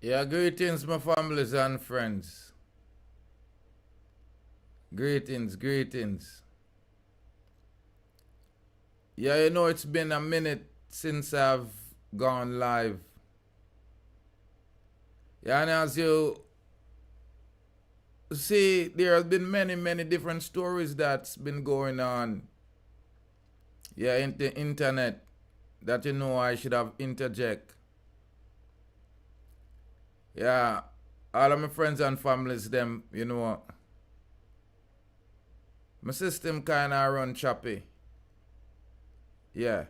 Yeah, greetings, my families and friends. Greetings, greetings. Yeah, it's been a minute since I've gone live. Yeah, and as you see, there have been many different stories that's been going on. Yeah, in the internet that I should have interject. Yeah, all of my friends and families, them, my system kinda run choppy. Yeah.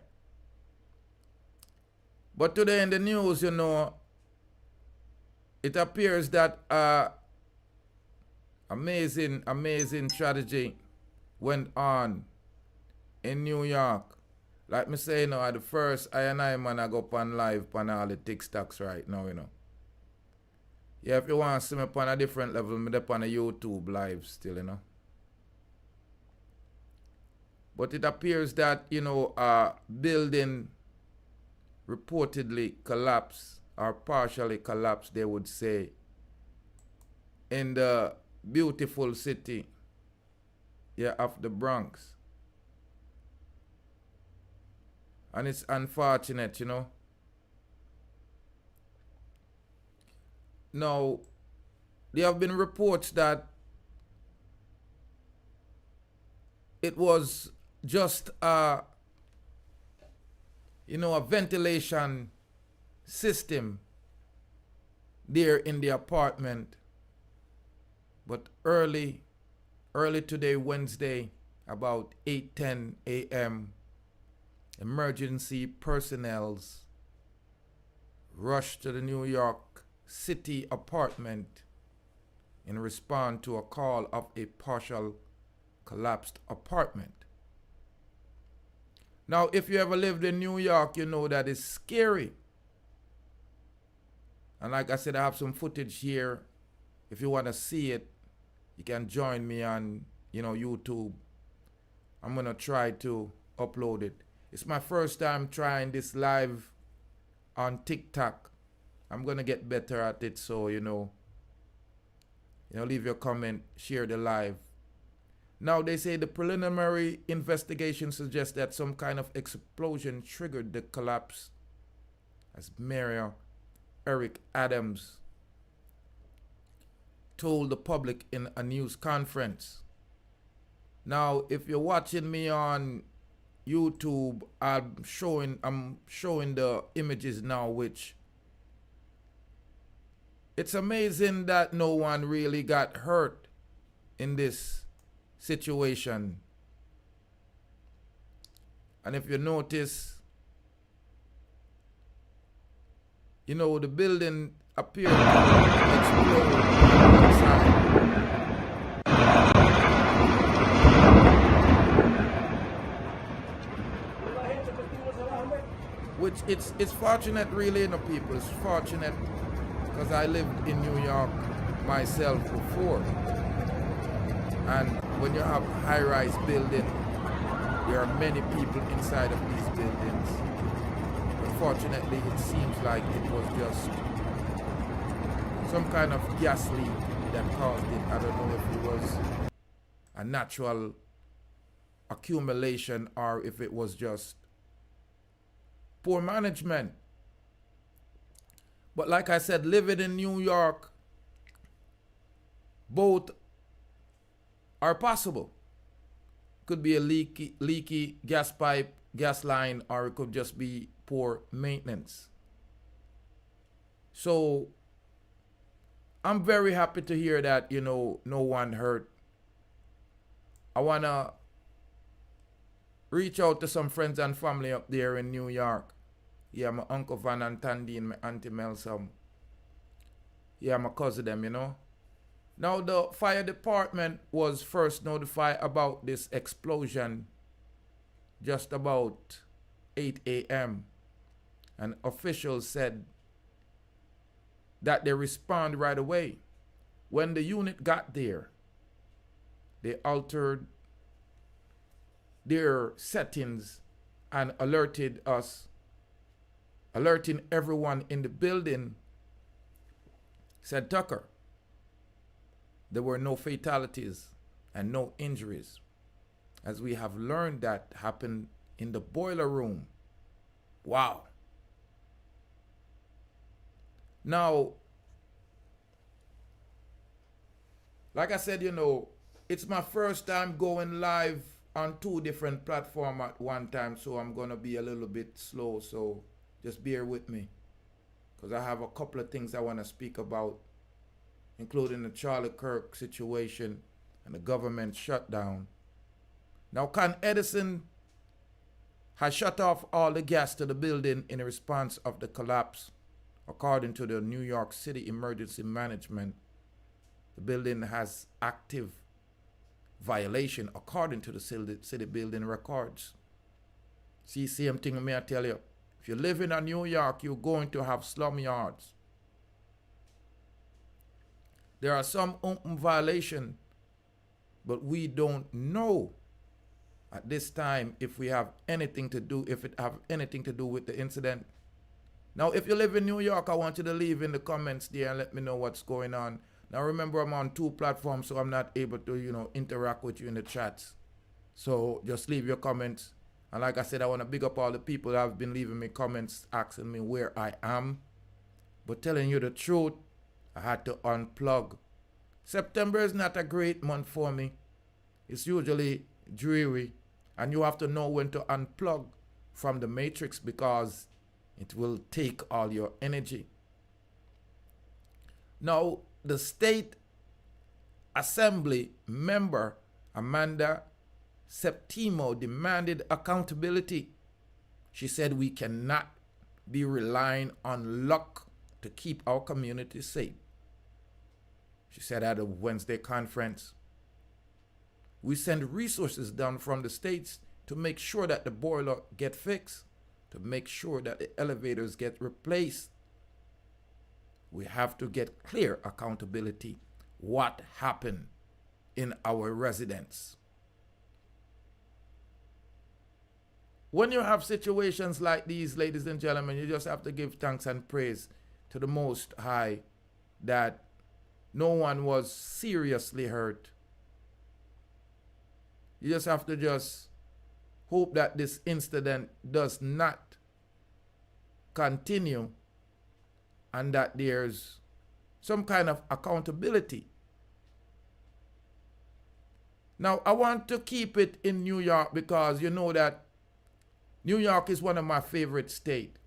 But today in the news, it appears that amazing tragedy went on in New York. Like me say, at the first, I and I man I go on live on all the TikToks right now. Yeah, if you want to see me on a different level, me up on a YouTube live still. But it appears that, a building reportedly collapsed or partially collapsed, they would say, in the beautiful city, of the Bronx. And it's unfortunate. Now, there have been reports that it was just a ventilation system there in the apartment. But early today, Wednesday, about 8:10 a.m., emergency personnels rushed to the New York City apartment in response to a call of a partial collapsed apartment. Now, if you ever lived in New York, you know that it's scary. And like I said, I have some footage here. If you want to see it, you can join me on, YouTube. I'm going to try to upload it. It's my first time trying this live on TikTok. I'm going to get better at it, so, leave your comment, share the live. Now, they say the preliminary investigation suggests that some kind of explosion triggered the collapse, as Mayor Eric Adams told the public in a news conference. Now, if you're watching me on YouTube, I'm showing the images now, which it's amazing that no one really got hurt in this situation. And if you notice, the building appeared to explode on one side. Which it's fortunate really, people. It's fortunate because I lived in New York myself before. And when you have a high-rise building, there are many people inside of these buildings. Unfortunately, it seems like it was just some kind of gas leak that caused it. I don't know if it was a natural accumulation or if it was just poor management. But like I said, living in New York, both are possible. Could be a leaky gas pipe, gas line, or it could just be poor maintenance. So I'm very happy to hear that, no one hurt. I want to reach out to some friends and family up there in New York. Yeah, my Uncle Van and Tandy and my Auntie Melsom. Yeah, my cousin them, Now, the fire department was first notified about this explosion just about 8 a.m. And officials said that they respond right away. When the unit got there, they altered their settings and alerting everyone in the building Said Tucker, there were no fatalities and no injuries, as we have learned that happened in the boiler room. Wow. Now, like I said, it's my first time going live on 2 different platforms at one time, so I'm going to be a little bit slow, so just bear with me, because I have a couple of things I want to speak about, including the Charlie Kirk situation and the government shutdown. Now, Con Edison has shut off all the gas to the building in response of the collapse. According to the New York City Emergency Management, the building has active violation according to the city building records. See, same thing may I tell you. If you live in New York, you're going to have slum yards. There are some open violations, but we don't know at this time if it have anything to do with the incident. Now, if you live in New York, I want you to leave in the comments there and let me know what's going on. Now, remember, I'm on 2 platforms, so I'm not able to, interact with you in the chats. So just leave your comments. And like I said, I want to big up all the people that have been leaving me comments asking me where I am. But telling you the truth, I had to unplug. September is not a great month for me. It's usually dreary. And you have to know when to unplug from the matrix, because it will take all your energy. Now, the State Assembly member Amanda Septimo demanded accountability. She said we cannot be relying on luck to keep our community safe. She said at a Wednesday conference, we send resources down from the states to make sure that the boiler get fixed, to make sure that the elevators get replaced. We have to get clear accountability. What happened in our residence? When you have situations like these, ladies and gentlemen, you just have to give thanks and praise to the Most High that no one was seriously hurt. You just have to just hope that this incident does not continue and that there's some kind of accountability. Now, I want to keep it in New York because you know that New York is one of my favorite states.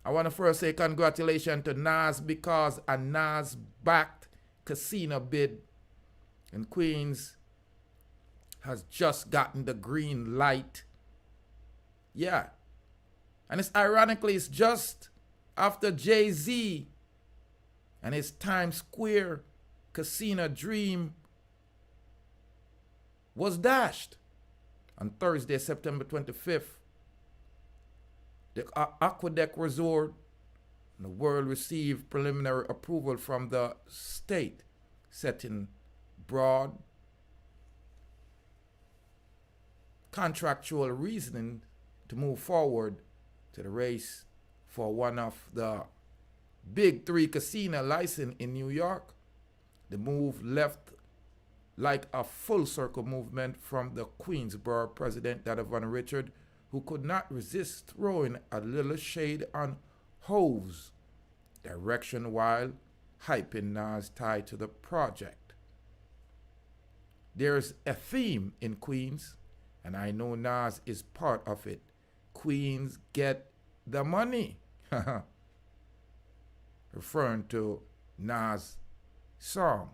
I want to first say congratulations to Nas, because a Nas-backed casino bid in Queens has just gotten the green light. Yeah. And it's ironically, it's just after Jay-Z and his Times Square casino dream was dashed on Thursday, September 25th. The Aqueduct Resort in the world received preliminary approval from the state, setting broad contractual reasoning to move forward to the race for one of the big 3 casino license in New York. The move left like a full circle movement from the Queensborough president, Donovan Richard, who could not resist throwing a little shade on Hove's direction while hyping Nas tied to the project. There's a theme in Queens, and I know Nas is part of it. Queens get the money. Referring to Nas' song.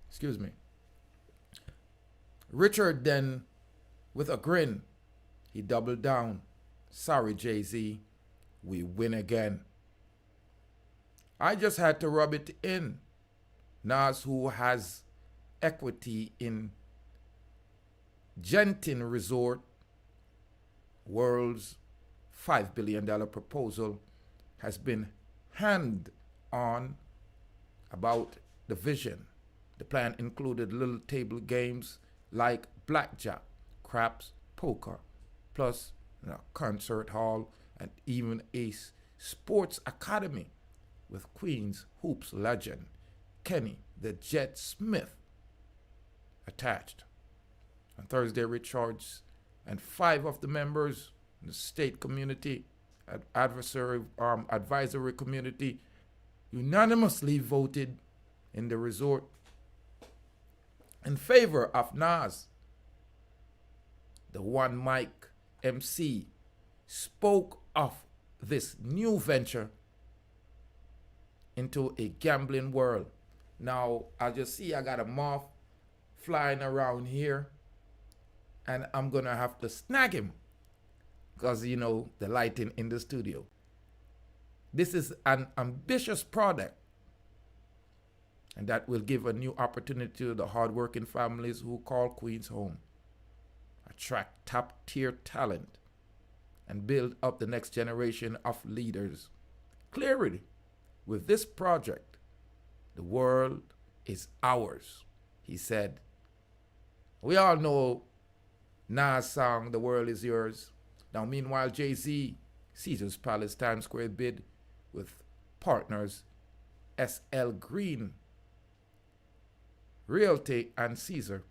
Excuse me. Richard then, with a grin, he doubled down. Sorry, Jay-Z, we win again. I just had to rub it in. Nas, who has equity in Genting Resort, world's $5 billion proposal, has been hand-on about the vision. The plan included little table games like blackjack, craps, poker, plus a concert hall and even a sports academy with Queens hoops legend Kenny the Jet Smith attached. On Thursday, Richards and 5 of the members in the state community advisory community unanimously voted in the resort in favor of Nas. The One Mic MC spoke of this new venture into a gambling world. Now, as you see, I got a moth flying around here, and I'm going to have to snag him because, you know, the lighting in the studio. This is an ambitious product, and that will give a new opportunity to the hardworking families who call Queens home, attract top-tier talent, and build up the next generation of leaders. Clearly, with this project, the world is ours, he said. We all know Nas' song, The World Is Yours. Now, meanwhile, Jay-Z, Caesar's Palace Times Square bid with partners S.L. Green Realty and Caesar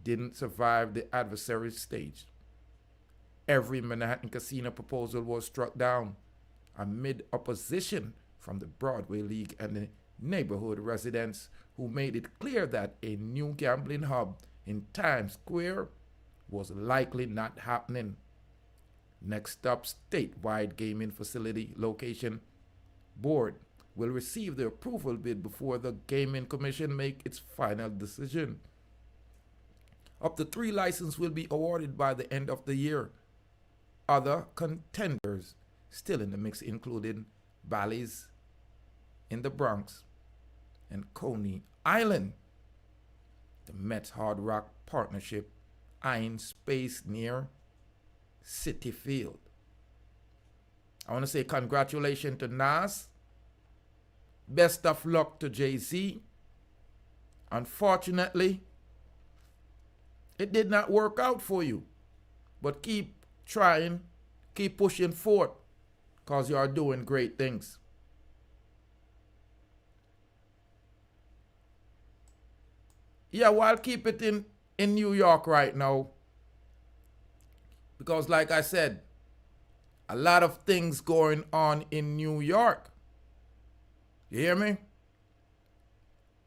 didn't survive the adversary stage. Every Manhattan casino proposal was struck down amid opposition from the Broadway League and the neighborhood residents who made it clear that a new gambling hub in Times Square was likely not happening. Next up, statewide gaming facility location board will receive the approval bid before the Gaming Commission make its final decision. Up to 3 licenses will be awarded by the end of the year. Other contenders still in the mix included Bally's in the Bronx and Coney Island. The Mets Hard Rock Partnership eyeing space near Citi Field. I want to say congratulations to Nas. Best of luck to Jay-Z. Unfortunately, it did not work out for you. But keep trying, keep pushing forward, because you are doing great things. Yeah, well, I'll keep it in New York right now. Because like I said, a lot of things going on in New York. You hear me?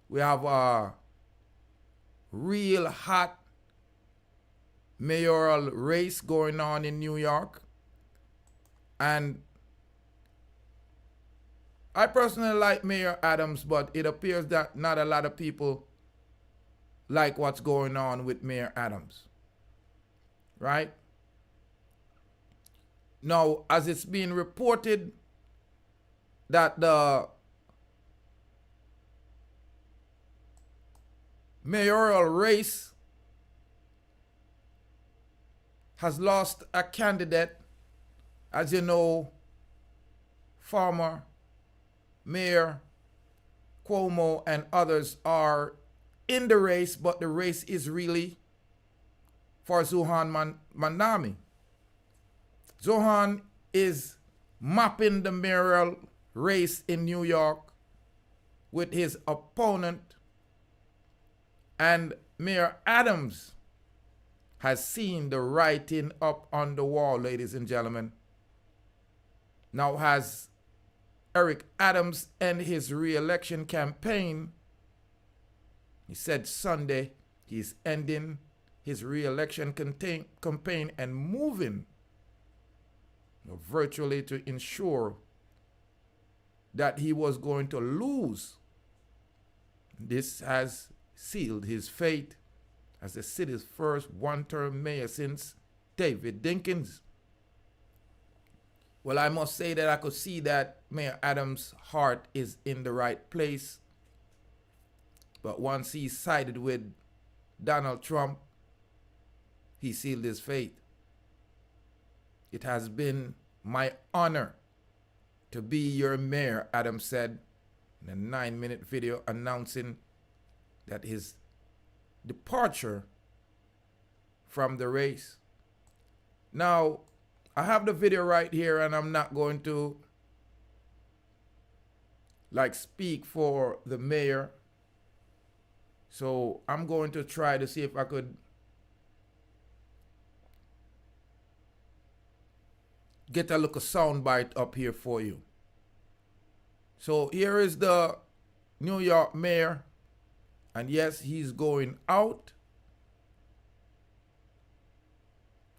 We have a real hot mayoral race going on in New York. And I personally like Mayor Adams, but it appears that not a lot of people like what's going on with Mayor Adams. Right? Now, as it's being reported that the mayoral race has lost a candidate. As you know, former Mayor Cuomo and others are in the race, but the race is really for Zohan Mandami. Zohan is mapping the mayoral race in New York with his opponent, and Mayor Adams has seen the writing up on the wall, ladies and gentlemen. Now, has Eric Adams end his re-election campaign? He said Sunday he's ending his re-election campaign and moving virtually to ensure that he was going to lose. This has sealed his fate as the city's first one-term mayor since David Dinkins. Well, I must say that I could see that Mayor Adams' heart is in the right place. But once he sided with Donald Trump, he sealed his fate. It has been my honor to be your mayor, Adams said in a 9-minute video announcing that his departure from the race. Now, I have the video right here, and I'm not going to like speak for the mayor. So I'm going to try to see if I could get a little soundbite up here for you. So here is the New York mayor, and yes, he's going out.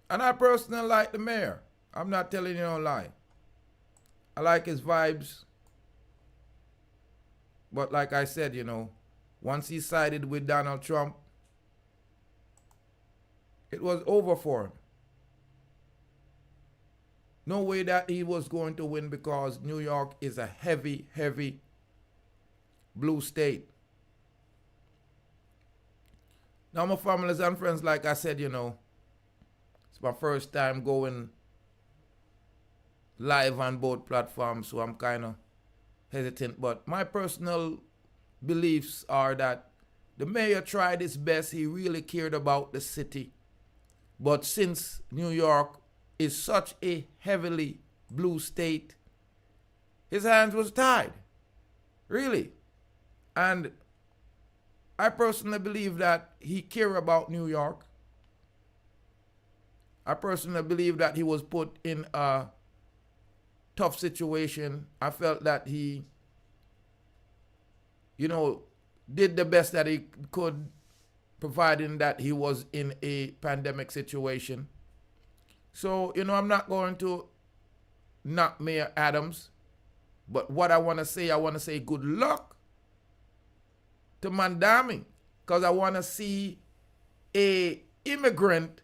And I personally like the mayor. I'm not telling you no lie. I like his vibes. But like I said, once he sided with Donald Trump, it was over for him. No way that he was going to win, because New York is a heavy, heavy blue state. Now, my families and friends, like I said, it's my first time going live on both platforms, so I'm kind of hesitant. But my personal beliefs are that the mayor tried his best. He really cared about the city. But since New York is such a heavily blue state, his hands was tied. Really. And I personally believe that he cared about New York. I personally believe that he was put in a tough situation. I felt that he, did the best that he could, providing that he was in a pandemic situation. So, I'm not going to knock Mayor Adams. But what I want to say good luck to Mandami, because I want to see a immigrant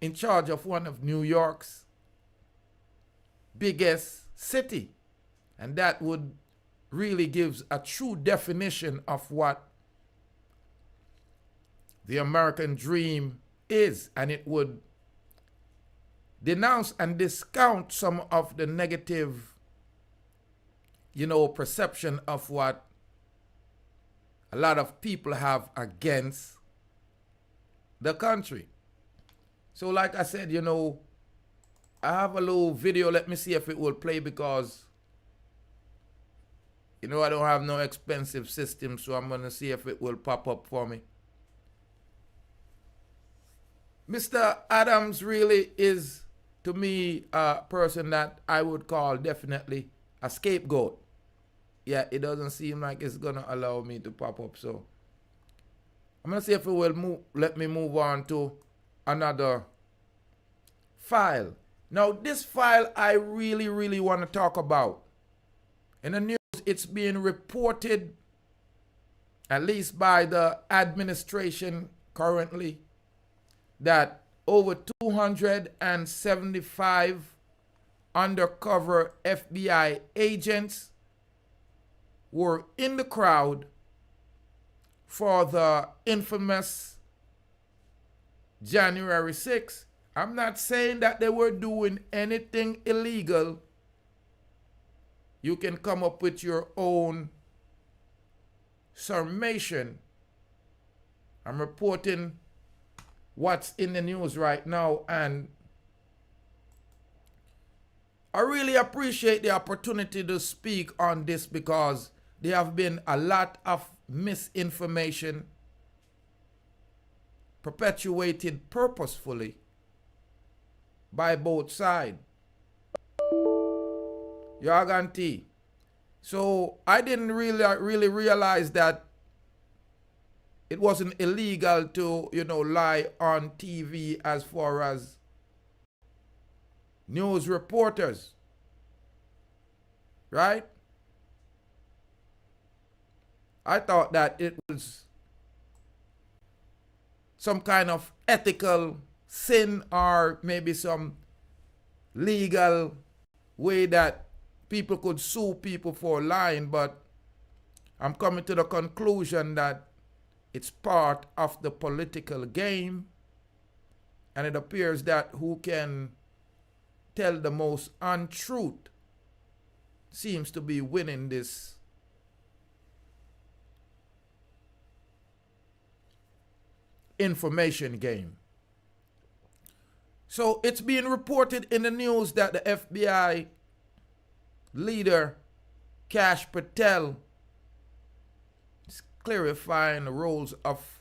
in charge of one of New York's biggest city. And that would really gives a true definition of what the American dream is. And it would denounce and discount some of the negative, perception of what a lot of people have against the country. So like I said, I have a little video. Let me see if it will play, because, I don't have no expensive system, so I'm going to see if it will pop up for me. Mr. Adams really is, to me, a person that I would call definitely a scapegoat. Yeah, it doesn't seem like it's going to allow me to pop up. So I'm going to see if it will let me move on to another file. Now, this file I really, really want to talk about. In the news, it's being reported, at least by the administration currently, that over 275 undercover FBI agents were in the crowd for the infamous January 6th. I'm not saying that they were doing anything illegal. You can come up with your own summation. I'm reporting what's in the news right now, and I really appreciate the opportunity to speak on this, because there have been a lot of misinformation perpetuated purposefully by both sides. Yaganti. So I didn't really realize that it wasn't illegal to, lie on TV as far as news reporters. Right? I thought that it was some kind of ethical sin, or maybe some legal way that people could sue people for lying, but I'm coming to the conclusion that it's part of the political game, and it appears that who can tell the most untruth seems to be winning this information game. So it's being reported in the news that the FBI leader Kash Patel is clarifying the roles of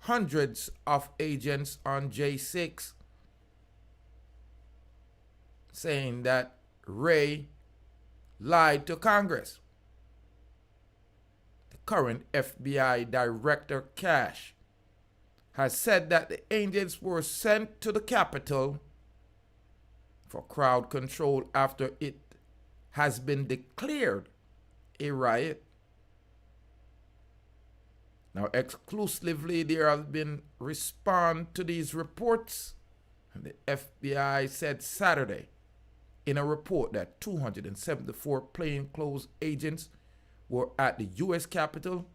hundreds of agents on J6, saying that Ray lied to Congress. The current FBI Director Kash has said that the agents were sent to the Capitol for crowd control after it has been declared a riot. Now, exclusively, there have been response to these reports. And the FBI said Saturday in a report that 274 plainclothes agents were at the U.S. Capitol.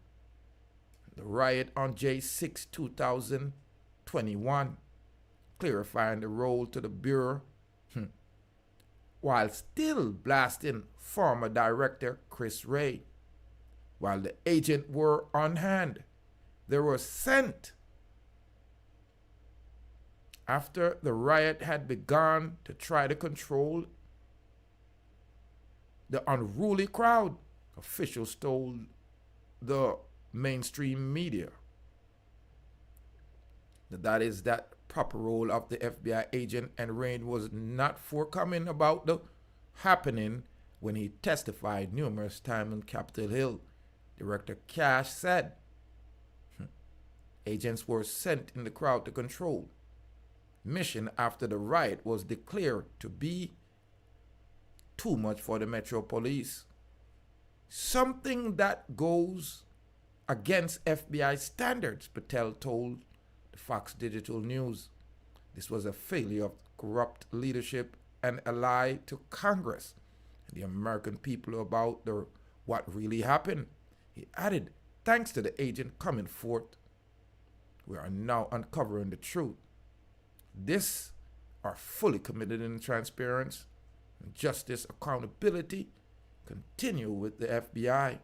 The riot on J6 2021, clarifying the role to the Bureau, while still blasting former Director Chris Wray. While the agents were on hand, they were sent after the riot had begun to try to control the unruly crowd, officials told the mainstream media. That is that proper role of the FBI agent, and Rain was not forthcoming about the happening when he testified numerous times on Capitol Hill. Director Kash said agents were sent in the crowd to control mission after the riot was declared to be too much for the Metro Police. Something that goes against FBI standards, Patel told the Fox Digital News. This was a failure of corrupt leadership and a lie to Congress and the American people about what really happened. He added, thanks to the agent coming forth, we are now uncovering the truth. This are fully committed in transparency and justice, accountability, continue with the FBI.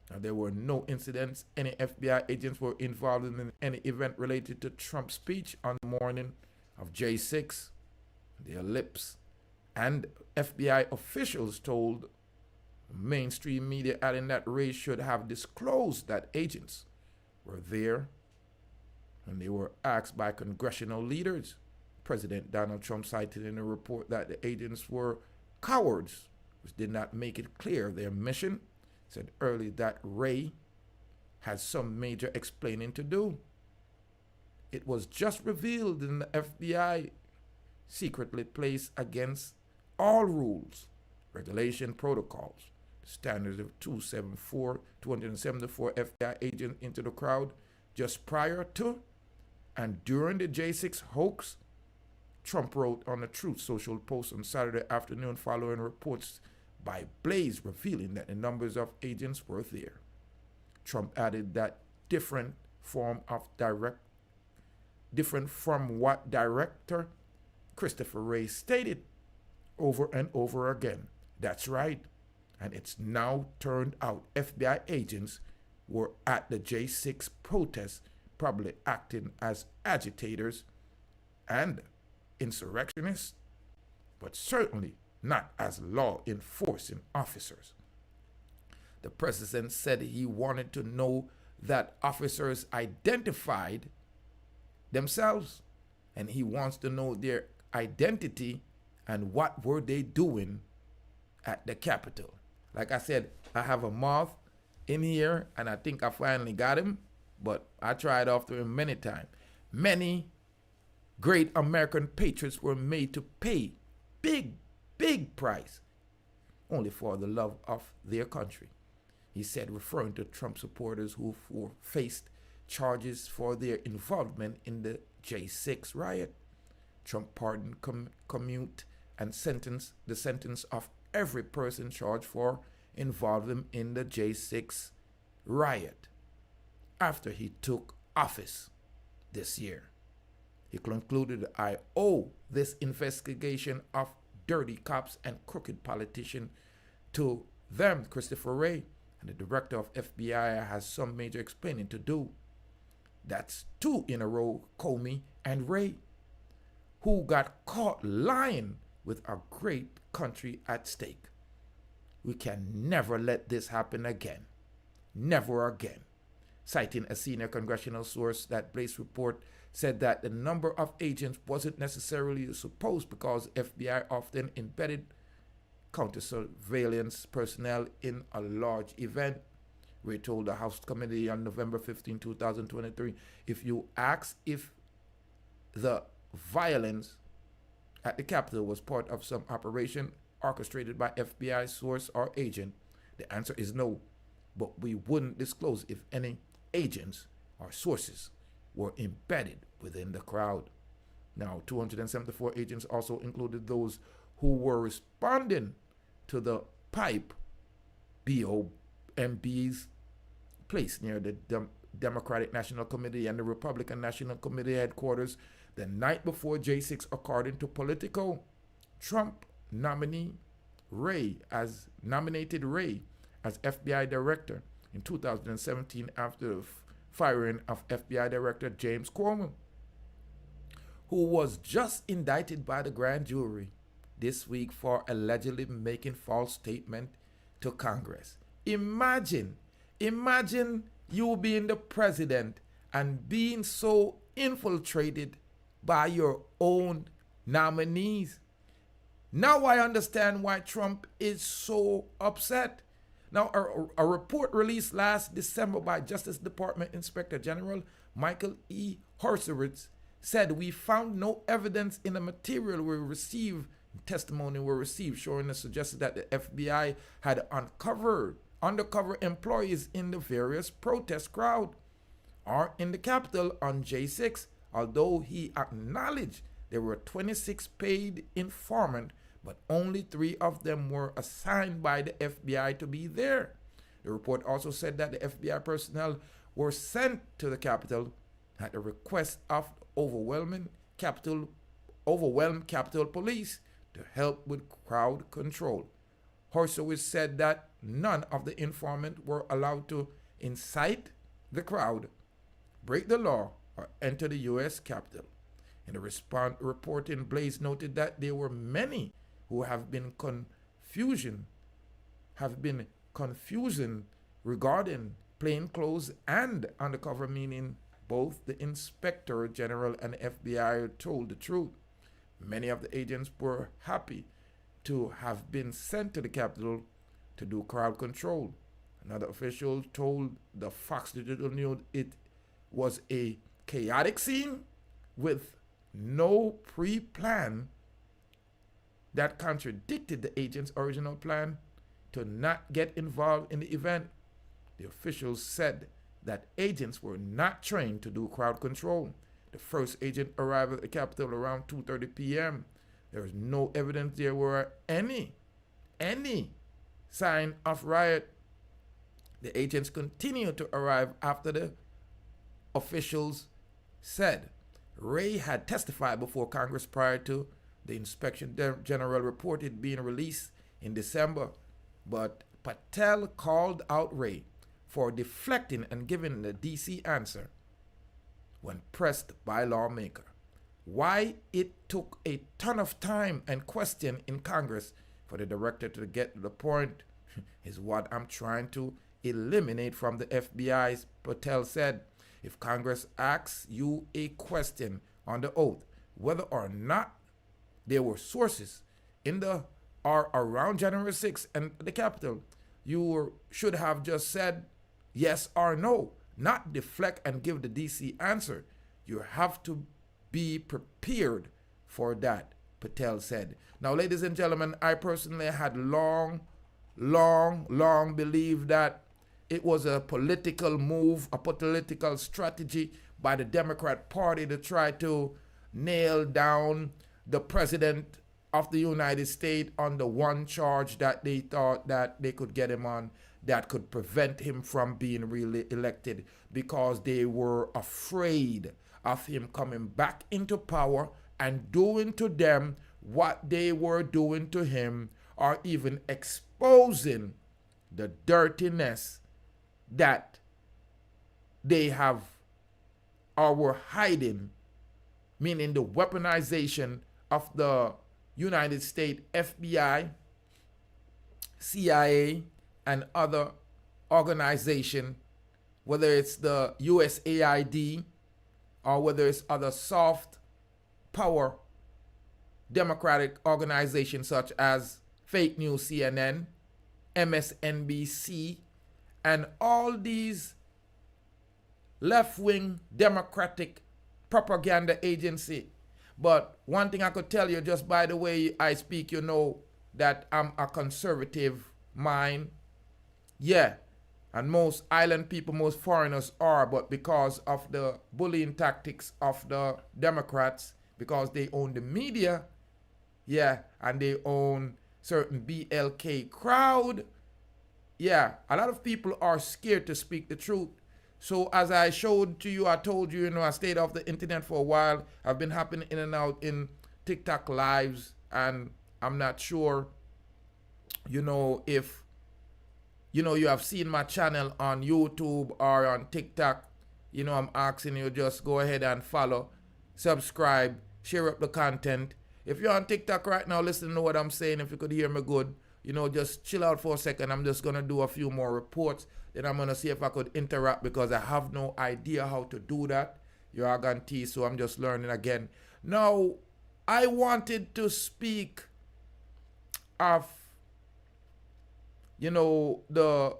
Now, there were no incidents. Any FBI agents were involved in any event related to Trump's speech on the morning of J6. Their lips. And FBI officials told mainstream media, adding that Ray should have disclosed that agents were there. And they were asked by congressional leaders. President Donald Trump cited in a report that the agents were cowards, which did not make it clear their mission. Said earlier that Ray has some major explaining to do. It was just revealed in the FBI secretly placed against all rules, regulation, protocols, standards of 274 FBI agents into the crowd just prior to and during the J6 hoax. Trump wrote on a Truth Social post on Saturday afternoon following reports by Blaze revealing that the numbers of agents were there. Trump added that different from what Director Christopher Wray stated over and over again. That's right. And it's now turned out FBI agents were at the J6 protest, probably acting as agitators and insurrectionists, but certainly not as law enforcing officers. The president said he wanted to know that officers identified themselves, and he wants to know their identity and what were they doing at the Capitol. Like I said, I have a moth in here, and I think I finally got him, but I tried after him many times. Many great American patriots were made to pay big price only for the love of their country, he said, referring to Trump supporters who faced charges for their involvement in the J6 riot. Trump pardoned, commute, and sentence of every person charged for involvement in the J6 riot after he took office this year. He concluded, I owe this investigation of dirty cops and crooked politicians to them, Christopher Wray, and the director of FBI has some major explaining to do. That's two in a row, Comey and Wray, who got caught lying with a great country at stake. We can never let this happen again. Never again. Citing a senior congressional source, that Blaze report said that the number of agents wasn't necessarily supposed because FBI often embedded counter-surveillance personnel in a large event. Ray told the House Committee on November 15, 2023, if you ask if the violence at the Capitol was part of some operation orchestrated by FBI source or agent, the answer is no. But we wouldn't disclose if any agents or sources were embedded within the crowd. Now, 274 agents also included those who were responding to the pipe bombs placed near the Democratic National Committee and the Republican National Committee headquarters the night before J6, according to Politico. Trump nominated Ray as FBI director in 2017 after the firing of FBI Director James Comey, who was just indicted by the grand jury this week for allegedly making false statement to Congress. Imagine you being the president and being so infiltrated by your own nominees. Now I understand why Trump is so upset. Now, a report released last December by Justice Department Inspector General Michael E. Horowitz said, we found no evidence in the material testimony we received showing us suggested that the FBI had undercover employees in the various protest crowd or in the Capitol on J6, although he acknowledged there were 26 paid informants, but only 3 of them were assigned by the FBI to be there. The report also said that the FBI personnel were sent to the Capitol at the request of overwhelmed Capitol Police to help with crowd control. Horowitz said that none of the informants were allowed to incite the crowd, break the law, or enter the U.S. Capitol. In the reporting, Blaze noted that there were many who have been confusion regarding plainclothes and undercover, meaning both the Inspector General and FBI told the truth. Many of the agents were happy to have been sent to the Capitol to do crowd control. Another official told the Fox Digital News it was a chaotic scene with no pre-plan that contradicted the agent's original plan to not get involved in the event. The officials said that agents were not trained to do crowd control. The first agent arrived at the Capitol around 2:30 p.m. There is no evidence there were any sign of riot. The agents continued to arrive after the officials said. Ray had testified before Congress prior to the Inspection General reported being released in December, but Patel called out Ray for deflecting and giving the D.C. answer when pressed by lawmaker. Why it took a ton of time and question in Congress for the director to get to the point is what I'm trying to eliminate from the FBI, Patel said. If Congress asks you a question on the oath, whether or not there were sources in the or around January 6th and the Capitol, you should have just said yes or no, not deflect and give the DC answer. You have to be prepared for that, Patel said. Now, ladies and gentlemen, I personally had long believed that it was a political move, a political strategy by the Democrat Party to try to nail down the president of the United States on the one charge that they thought that they could get him on that could prevent him from being re-elected, because they were afraid of him coming back into power and doing to them what they were doing to him, or even exposing the dirtiness that they have or were hiding, meaning the weaponization of the United States FBI CIA, and other organization, whether it's the USAID or whether it's other soft power democratic organizations such as fake news CNN, MSNBC, and all these left-wing democratic propaganda agency. But one thing I could tell you, just by the way I speak, you know that I'm a conservative mind. Yeah, and most island people, most foreigners are, but because of the bullying tactics of the Democrats, because they own the media, yeah, and they own certain BLK crowd, yeah, a lot of people are scared to speak the truth. So as I showed to you, I told you, you know, I stayed off the internet for a while. I've been hopping in and out in TikTok lives, and I'm not sure, you know, if, you know, you have seen my channel on YouTube or on TikTok. You know, I'm asking you just go ahead and follow, subscribe, share up the content. If you're on TikTok right now, listen to what I'm saying. If you could hear me good, you know, just chill out for a second. I'm just going to do a few more reports. Then I'm going to see if I could interact because I have no idea how to do that. You're Argantee, so I'm just learning again. Now, I wanted to speak of, you know, the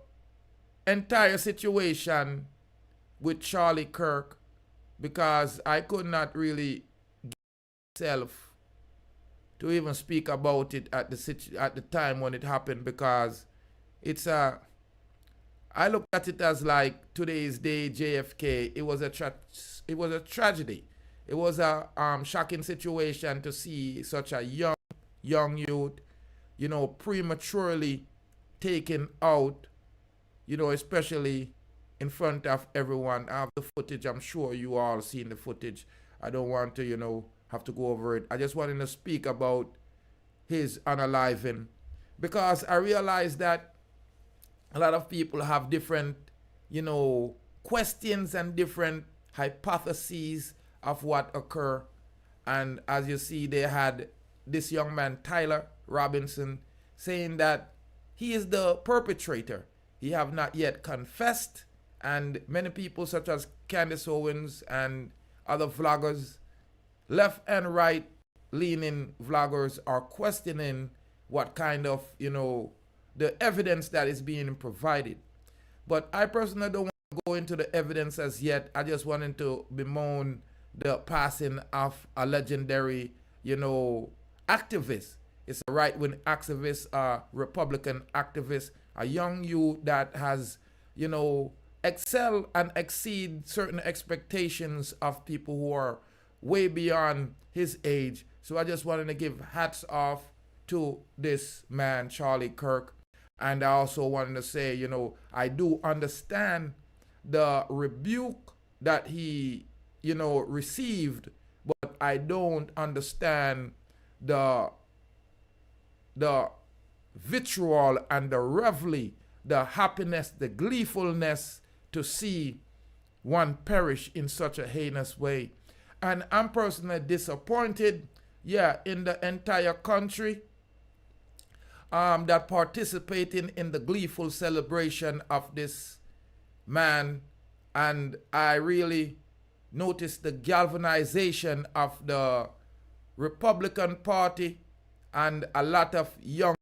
entire situation with Charlie Kirk because I could not really get myself to even speak about it at the time when it happened because it's a, I look at it as like today's day JFK. It was a tragedy. It was a shocking situation to see such a young youth, you know, prematurely taken out, you know, especially in front of everyone. I have the footage. I'm sure you all seen the footage. I don't want to, you know, have to go over it. I just wanted to speak about his unaliving because I realized that a lot of people have different, you know, questions and different hypotheses of what occurred. And as you see, they had this young man, Tyler Robinson, saying that he is the perpetrator. He have not yet confessed. And many people such as Candace Owens and other vloggers, left and right leaning vloggers, are questioning what kind of, you know, the evidence that is being provided. But I personally don't want to go into the evidence as yet. I just wanted to bemoan the passing of a legendary, you know, activist. It's a right-wing activist, a Republican activist, a young youth that has, you know, excel and exceed certain expectations of people who are way beyond his age. So I just wanted to give hats off to this man, Charlie Kirk. And I also wanted to say, you know, I do understand the rebuke that he, you know, received, but I don't understand the vitriol and the revelry, the happiness, the gleefulness to see one perish in such a heinous way. And I'm personally disappointed, yeah, in the entire country that participating in the gleeful celebration of this man. And I really noticed the galvanization of the Republican Party and a lot of young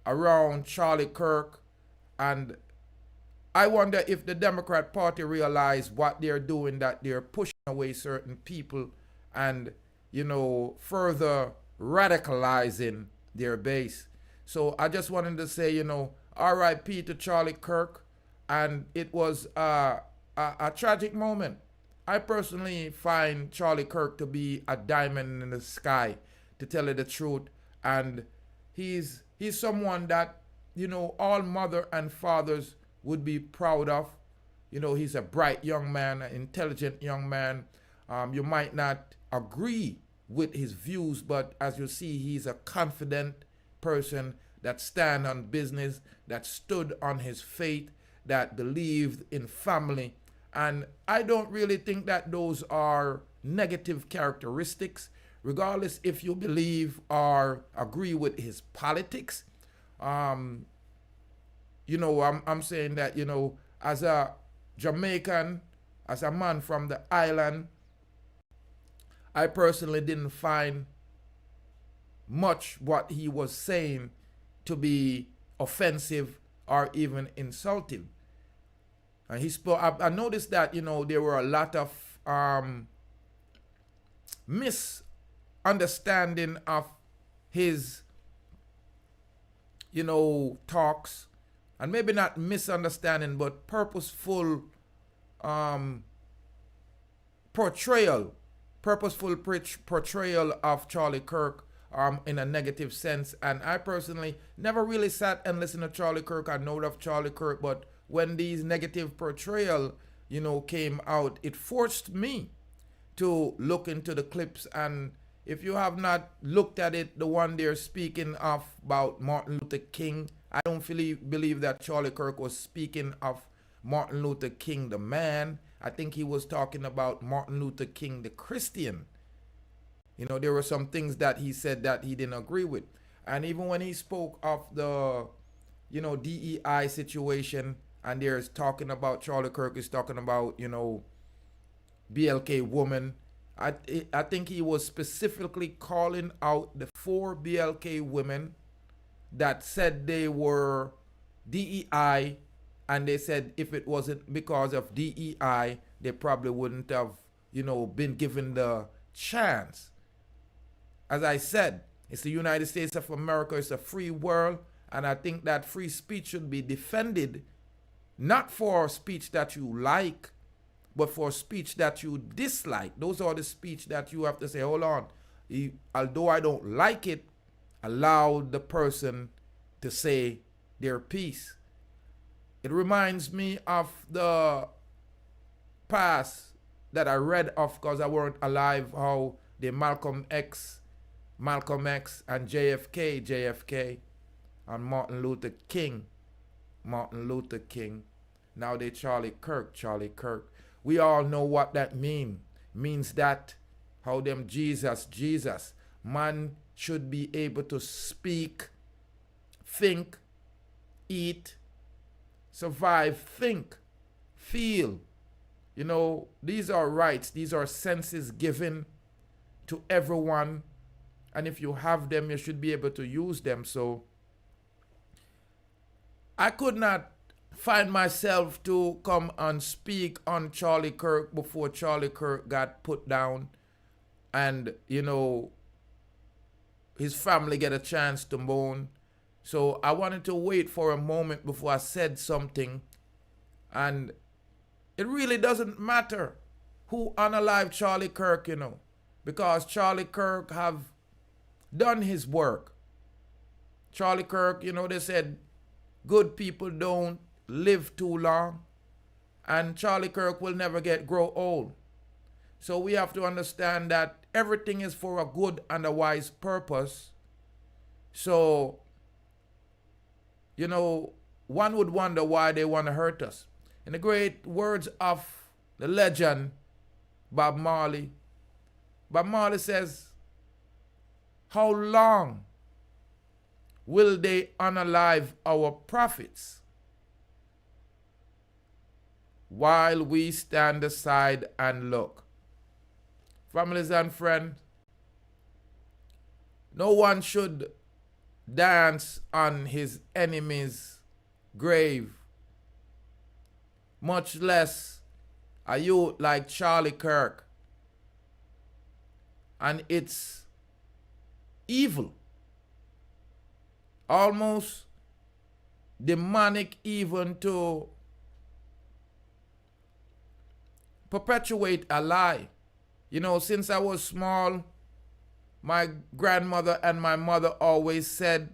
around Charlie Kirk. And I wonder if the Democrat Party realize what they're doing, that they're pushing away certain people and, you know, further radicalizing their base. So I just wanted to say, you know, R.I.P. to Charlie Kirk. And it was a tragic moment. I personally find Charlie Kirk to be a diamond in the sky, to tell you the truth. And he's someone that, you know, all mother and fathers would be proud of. You know, he's a bright young man, an intelligent young man. You might not agree with his views, but as you see, he's a confident person that stand on business, that stood on his faith, that believed in family. And I don't really think that those are negative characteristics, regardless if you believe or agree with his politics, Um, I'm saying that, as a Jamaican, as a man from the island, I personally didn't find much what he was saying to be offensive or even insulting. And he spoke. I noticed that there were a lot of misunderstanding of his talks, and maybe not misunderstanding, but purposeful um, portrayal, portrayal of Charlie Kirk in a negative sense. And I personally never really sat and listened to Charlie Kirk. I know of Charlie Kirk, but when these negative portrayal, came out, it forced me to look into the clips. And if you have not looked at it, the one they're speaking of about Martin Luther King, I don't really believe that Charlie Kirk was speaking of Martin Luther King the man. I think he was talking about Martin Luther King the Christian. There were some things that he said that he didn't agree with. And even when he spoke of the, DEI situation, and there's talking about, Charlie Kirk is talking about, BLK woman. I think he was specifically calling out the 4 BLK women that said they were DEI, and they said if it wasn't because of DEI, they probably wouldn't have, been given the chance. As I said, it's the United States of America, it's a free world, and I think that free speech should be defended, not for speech that you like, but for speech that you dislike. Those are the speech that you have to say, hold on, although I don't like it, allow the person to say their piece. It reminds me of the past that I read of, because I weren't alive, how the Malcolm X and JFK and Martin Luther King. Now they Charlie Kirk. We all know what that means that how them Jesus, man should be able to speak, think, eat, survive, think, feel. These are rights, these are senses given to everyone, and if you have them, you should be able to use them. So I could not find myself to come and speak on Charlie Kirk before Charlie Kirk got put down, and his family get a chance to mourn. So I wanted to wait for a moment before I said something. And it really doesn't matter who unalive Charlie Kirk, because Charlie Kirk have done his work. Charlie Kirk, they said good people don't live too long, and Charlie Kirk will never grow old. So we have to understand that everything is for a good and a wise purpose. So, one would wonder why they want to hurt us. In the great words of the legend Bob Marley says, how long will they unalive our prophets while we stand aside and look? Families and friends, no one should dance on his enemy's grave, much less a youth like Charlie Kirk. And it's evil, almost demonic, even to perpetuate a lie. Since I was small, my grandmother and my mother always said,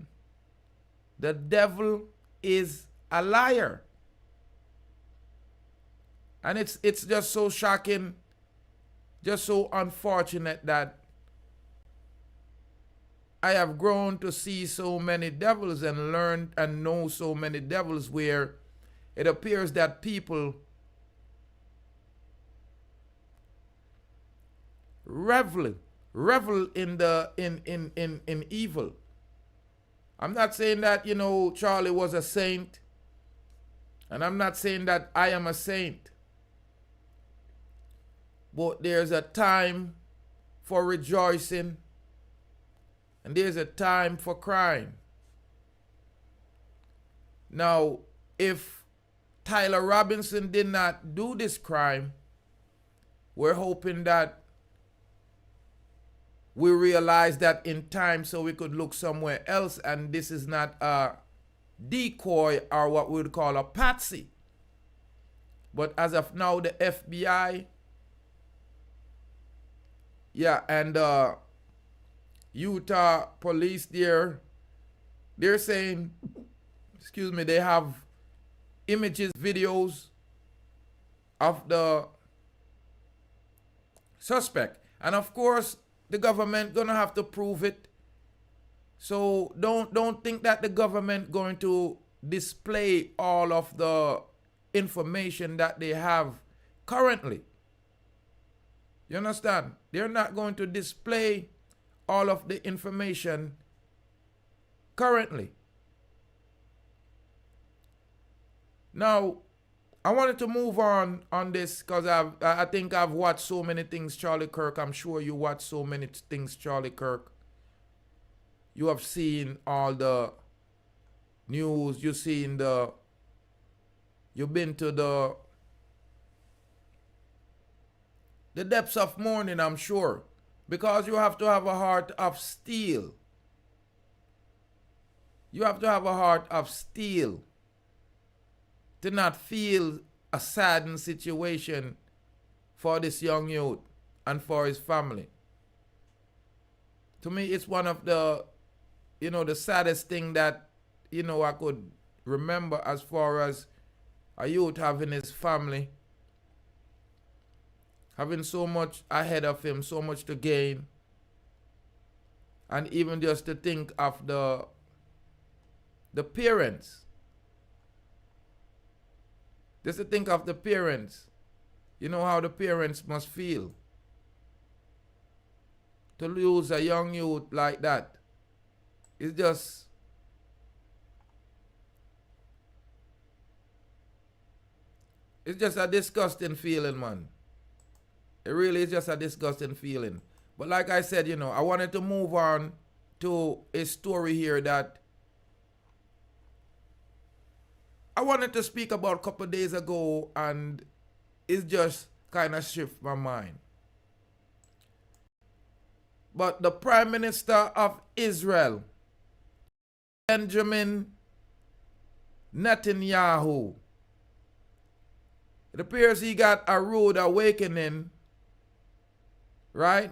the devil is a liar. And it's just so shocking, just so unfortunate that I have grown to see so many devils and learn and know so many devils, where it appears that people revel in evil. I'm not saying that, Charlie was a saint. And I'm not saying that I am a saint. But there's a time for rejoicing. And there's a time for crying. Now, if Tyler Robinson did not do this crime, we're hoping that we realize that in time so we could look somewhere else, and this is not a decoy or what we would call a patsy. But as of now, the FBI, and Utah police they're saying, they have images, videos of the suspect. And of course, the government gonna have to prove it. So don't think that the government going to display all of the information that they have currently. You understand? They're not going to display all of the information currently. Now, I wanted to move on this because I think I've watched so many things, Charlie Kirk. I'm sure you watched so many things, Charlie Kirk. You have seen all the news. You've been to the depths of mourning, I'm sure. Because you have to have a heart of steel. You have to have a heart of steel to not feel a saddened situation for this young youth and for his family. To me, it's one of the, the saddest thing that, I could remember as far as a youth having his family, having so much ahead of him, so much to gain, and even just to think of the parents. Just to think of the parents. You know how the parents must feel to lose a young youth like that. It's just a disgusting feeling, man. It really is just a disgusting feeling. But like I said, I wanted to move on to a story here that I wanted to speak about a couple of days ago, and it's just kind of shift my mind. But the Prime Minister of Israel, Benjamin Netanyahu, it appears he got a rude awakening, right?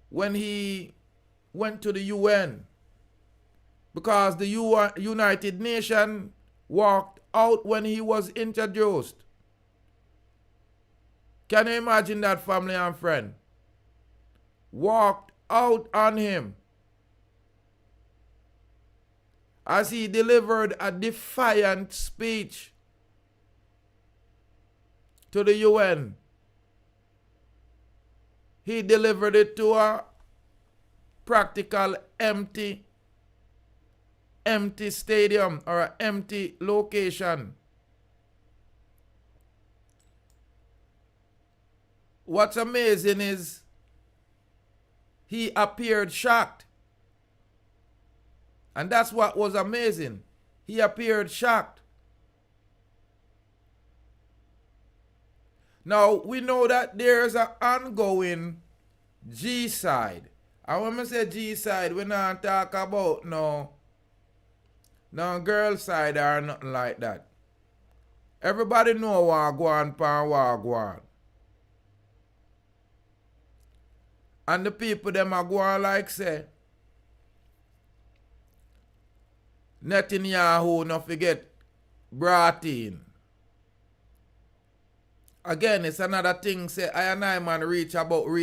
When he went to the UN. Because the United Nations walked out when he was introduced. Can you imagine that, family and friend? Walked out on him as he delivered a defiant speech to the UN. He delivered it to a practical empty stadium or an empty location. What's amazing is he appeared shocked. And that's what was amazing. He appeared shocked. Now, we know that there's an ongoing G-side. And when I say G-side, we're not talking about no girl side or nothing like that. Everybody know what go on pan what go on. And the people them are go on like say, Netanyahu no forget brought in. Again, it's another thing say I and I man read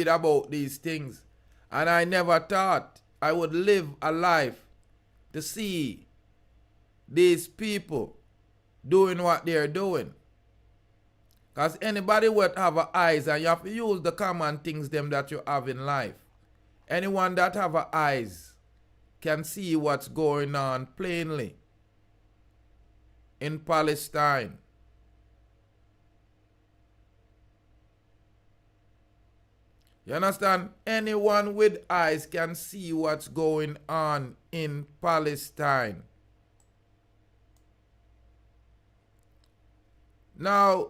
about these things. And I never thought I would live a life to see these people doing what they're doing. Because anybody would have eyes, and you have to use the common things them that you have in life. Anyone that have eyes can see what's going on plainly in Palestine. You understand? Anyone with eyes can see what's going on in Palestine. Now,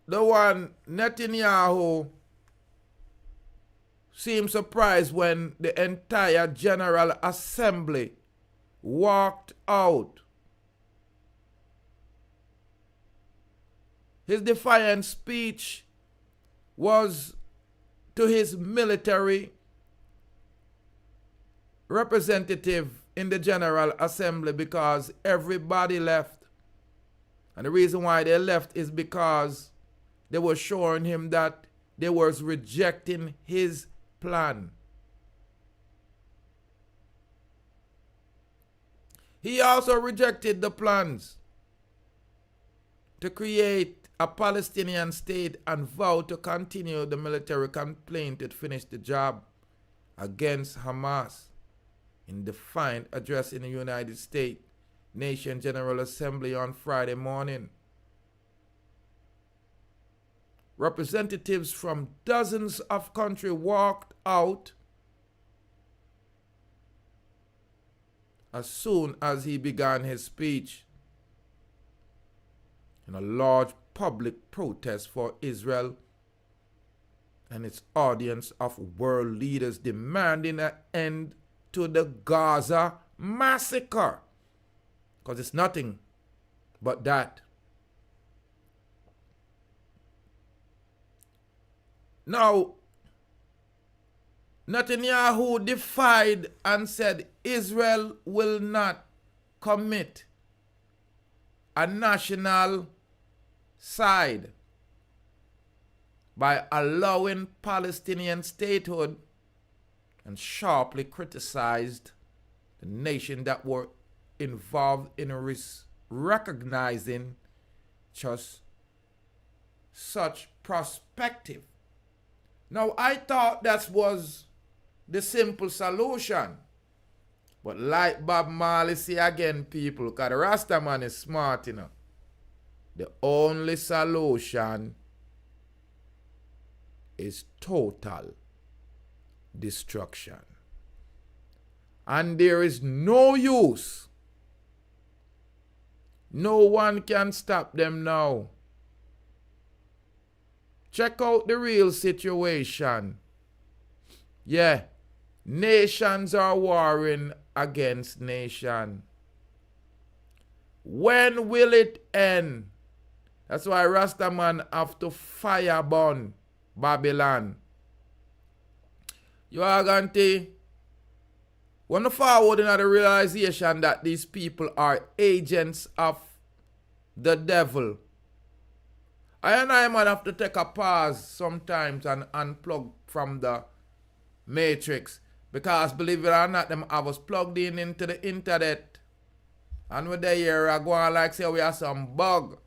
the one Netanyahu seemed surprised when the entire General Assembly walked out. His defiant speech was to his military representative in the General Assembly because everybody left. And the reason why they left is because they were showing him that they were rejecting his plan. He also rejected the plans to create a Palestinian state and vowed to continue the military campaign to finish the job against Hamas. In defiant address in the United States Nation General Assembly on Friday morning, representatives from dozens of countries walked out as soon as he began his speech in a large public protest for Israel and its audience of world leaders demanding an end to the Gaza massacre. Because it's nothing but that. Now, Netanyahu defied and said Israel will not commit a national side by allowing Palestinian statehood, and sharply criticized the nation that were involved in recognizing just such perspective. Now, I thought that was the simple solution. But like Bob Marley say again, people, because the Rasta man is smart enough. The only solution is total destruction. And there is no use. No one can stop them now. Check out the real situation. Yeah, nations are warring against nation. When will it end? That's why Rastaman have to fireburn Babylon. You are going to want to forward in the realization that these people are agents of the devil. I and I might have to take a pause sometimes and unplug from the matrix, because believe it or not, I was plugged in into the internet, and with the here I go on like say we have some bug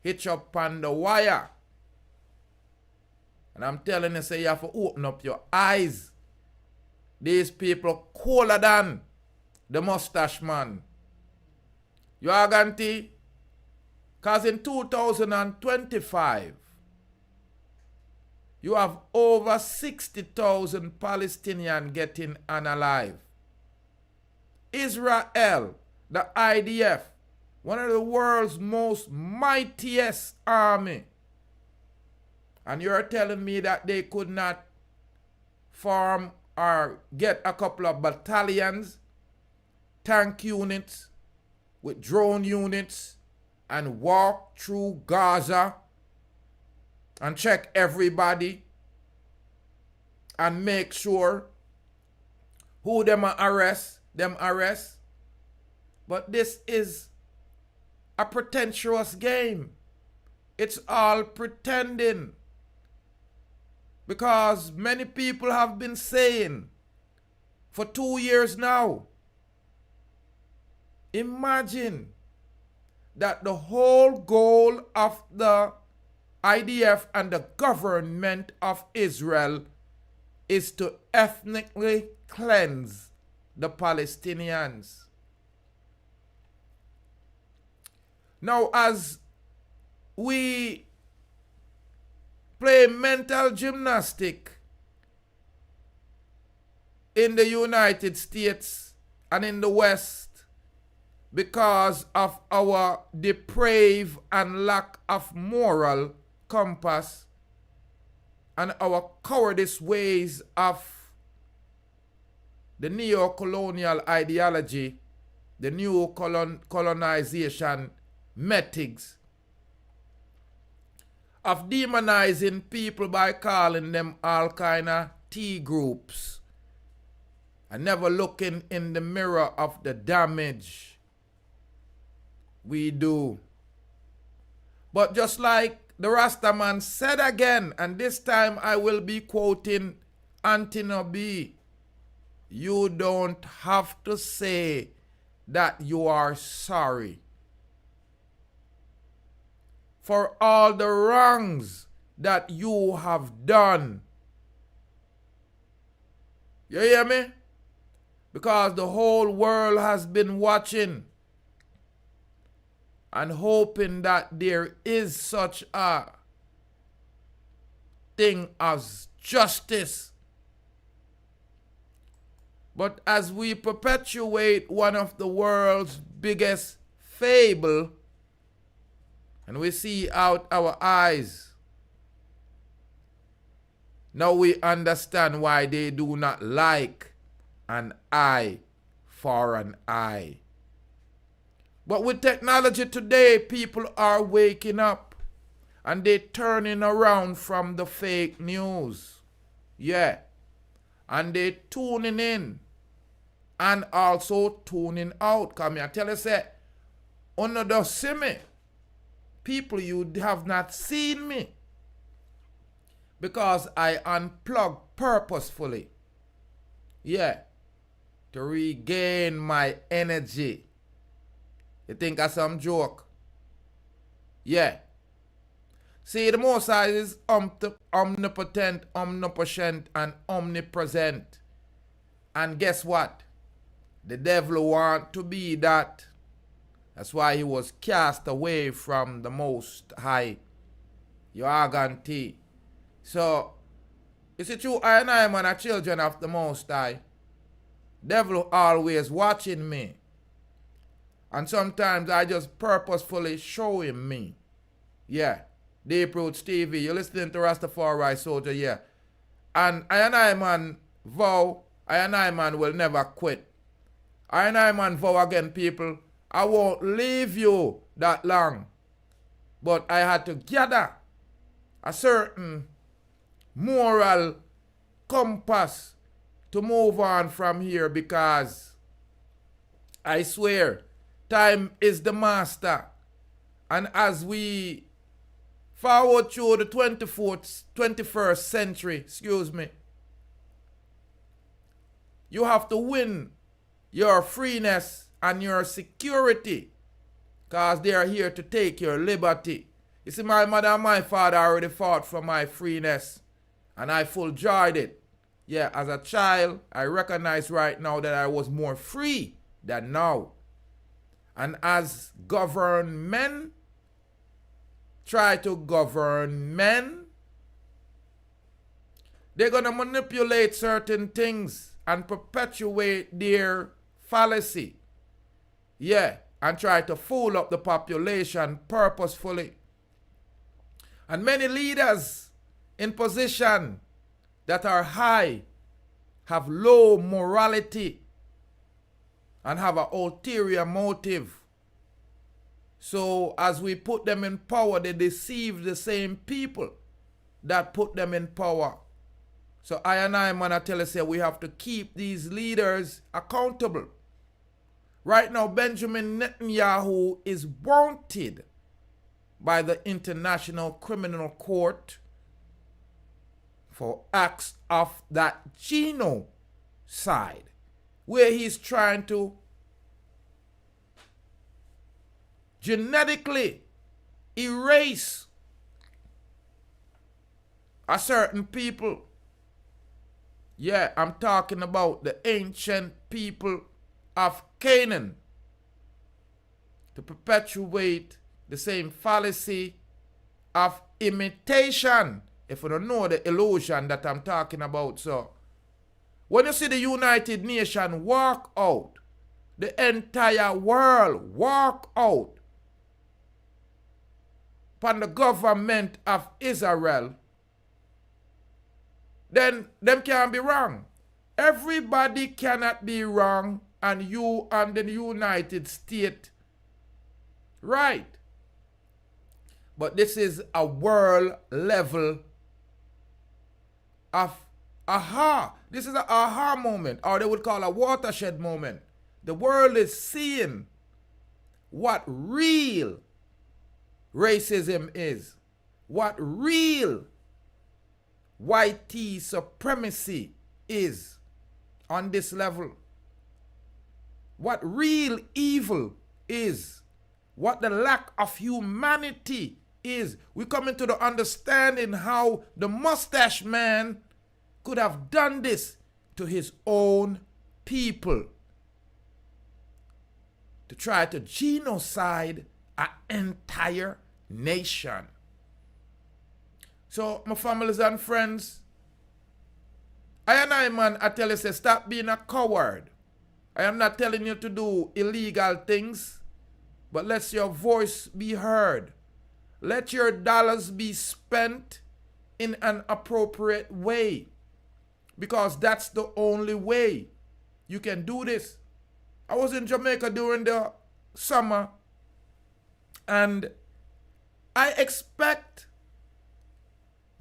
hitch up on the wire. And I'm telling you, say you have to open up your eyes. These people cooler than the mustache man. You are going to, because in 2025, you have over 60,000 Palestinians getting unalive. Israel, the IDF, one of the world's most mightiest army. And you're telling me that they could not form or get a couple of battalions, tank units, with drone units, and walk through Gaza and check everybody and make sure who them arrest. But this is a pretentious game. It's all pretending. Because many people have been saying for 2 years now, imagine that the whole goal of the IDF and the government of Israel is to ethnically cleanse the Palestinians. Now, as we play mental gymnastics in the United States and in the West because of our depraved and lack of moral compass and our cowardice ways of the neo-colonial ideology, the new colonization methods of demonizing people by calling them all kind of T groups and never looking in the mirror of the damage we do. But just like the Rastaman said again, and this time I will be quoting Anthony B, you don't have to say that you are sorry for all the wrongs that you have done. You hear me? Because the whole world has been watching and hoping that there is such a thing as justice. But as we perpetuate one of the world's biggest fable, and we see out our eyes, now we understand why they do not like an eye for an eye. But with technology today, people are waking up and they're turning around from the fake news. Yeah. And they're tuning in and also tuning out. Come here, tell you, say, under the see me, people, you have not seen me because I unplug purposefully. Yeah. To regain my energy. You think that's some joke? Yeah. See, the Most High is omnipotent, omniscient, and omnipresent. And guess what? The devil want to be that. That's why he was cast away from the Most High. You guarantee. So, is it true I and I, man, are children of the Most High? Devil always watching me. And sometimes I just purposefully show him me. Yeah. Deep Roots TV. You're listening to Rastafari Soldier, yeah. And I, man, vow, I, man, will never quit. I, man, vow again, people. I won't leave you that long. But I had to gather a certain moral compass to move on from here, because I swear, time is the master. And as we forward through the 21st century, you have to win your freeness and your security, because they are here to take your liberty. You see, my mother and my father already fought for my freeness, and I full enjoyed it. Yeah, as a child, I recognize right now that I was more free than now. And as government try to govern men, they're going to manipulate certain things and perpetuate their fallacy. Yeah, and try to fool up the population purposefully. And many leaders in position that are high have low morality and have an ulterior motive. So as we put them in power, they deceive the same people that put them in power. So I, man, I tell you, say, we have to keep these leaders accountable. Right now, Benjamin Netanyahu is wanted by the International Criminal Court for acts of that genocide, where he's trying to genetically erase a certain people Yeah, I'm talking about the ancient people of Canaan, to perpetuate the same fallacy of imitation. If you don't know the illusion that I'm talking about, so when you see the United Nations walk out, the entire world walk out upon the government of Israel, then them can't be wrong. Everybody cannot be wrong, and you and the United States right. But this is a world level of aha. This is an aha moment, or they would call a watershed moment. The world is seeing what real racism is, what real white supremacy is on this level, what real evil is, what the lack of humanity is. We come into the understanding how the mustache man could have done this to his own people, to try to genocide an entire nation. So, my families and friends, I tell you, say, stop being a coward. I am not telling you to do illegal things, but let your voice be heard. Let your dollars be spent in an appropriate way, because that's the only way you can do this. I was in Jamaica during the summer, and I expect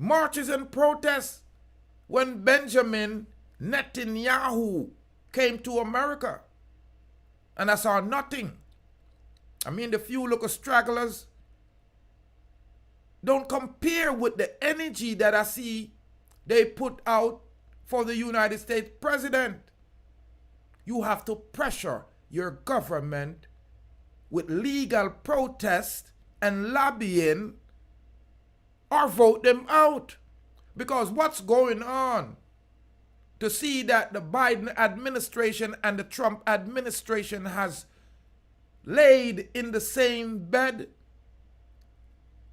marches and protests when Benjamin Netanyahu came to America, and I saw nothing. I mean, the few local stragglers don't compare with the energy that I see they put out for the United States president. You have to pressure your government with legal protest and lobbying, or vote them out. Because what's going on, to see that the Biden administration and the Trump administration has laid in the same bed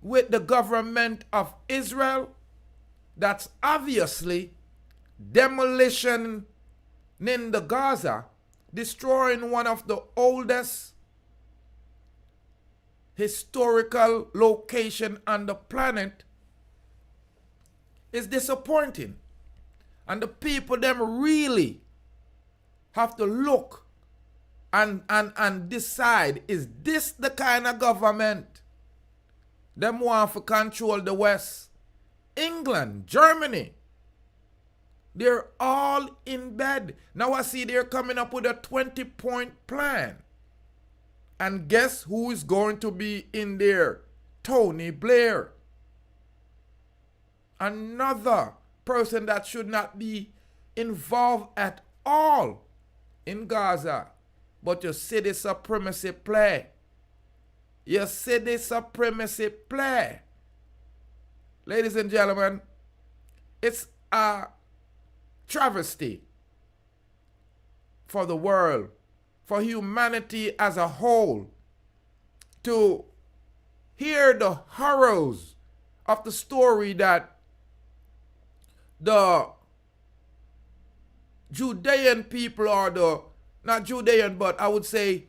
with the government of Israel, that's obviously demolition in the Gaza, destroying one of the oldest historical location on the planet, is disappointing. And the people them really have to look and decide, is this the kind of government them want to control the West? England, Germany, they're all in bed. Now I see they're coming up with a 20-point plan. And guess who is going to be in there? Tony Blair. Another person that should not be involved at all in Gaza. But you see the supremacy play. You see the supremacy play. Ladies and gentlemen, it's a travesty for the world, for humanity as a whole, to hear the horrors of the story that the Judean people, or the, not Judean, but I would say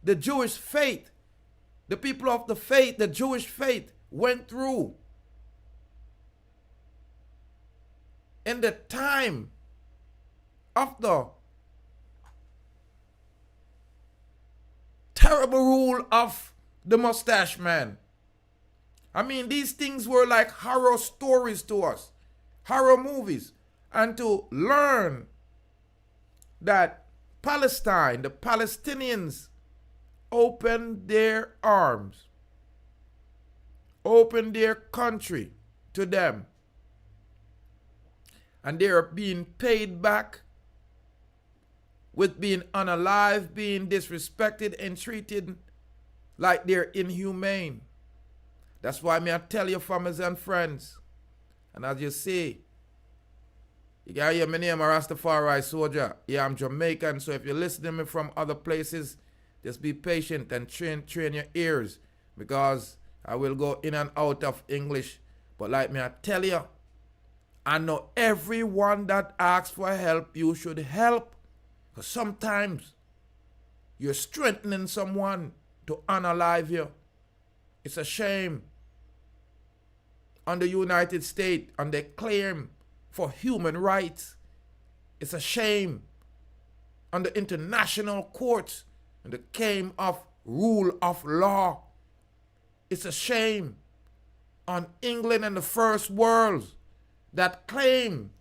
the Jewish faith, the people of the faith, the Jewish faith went through in the time of the terrible rule of the mustache man. I mean, these things were like horror stories to us, horror movies. And to learn that Palestine, the Palestinians, opened their arms, opened their country to them, and they are being paid back with being unalive, being disrespected and treated like they're inhumane. That's why I tell you, families and friends, and as you say, Yeah, yeah, my name is Rastafari Soldier. Yeah, I'm Jamaican, so if you're listening to me from other places, just be patient and train your ears because I will go in and out of English. But like me, I tell you, I know everyone that asks for help, you should help. Because sometimes you're strengthening someone to unalive you. It's a shame on the United States on their claim for human rights. It's a shame on the international courts and the claim of rule of law. It's a shame on England and the first world that claim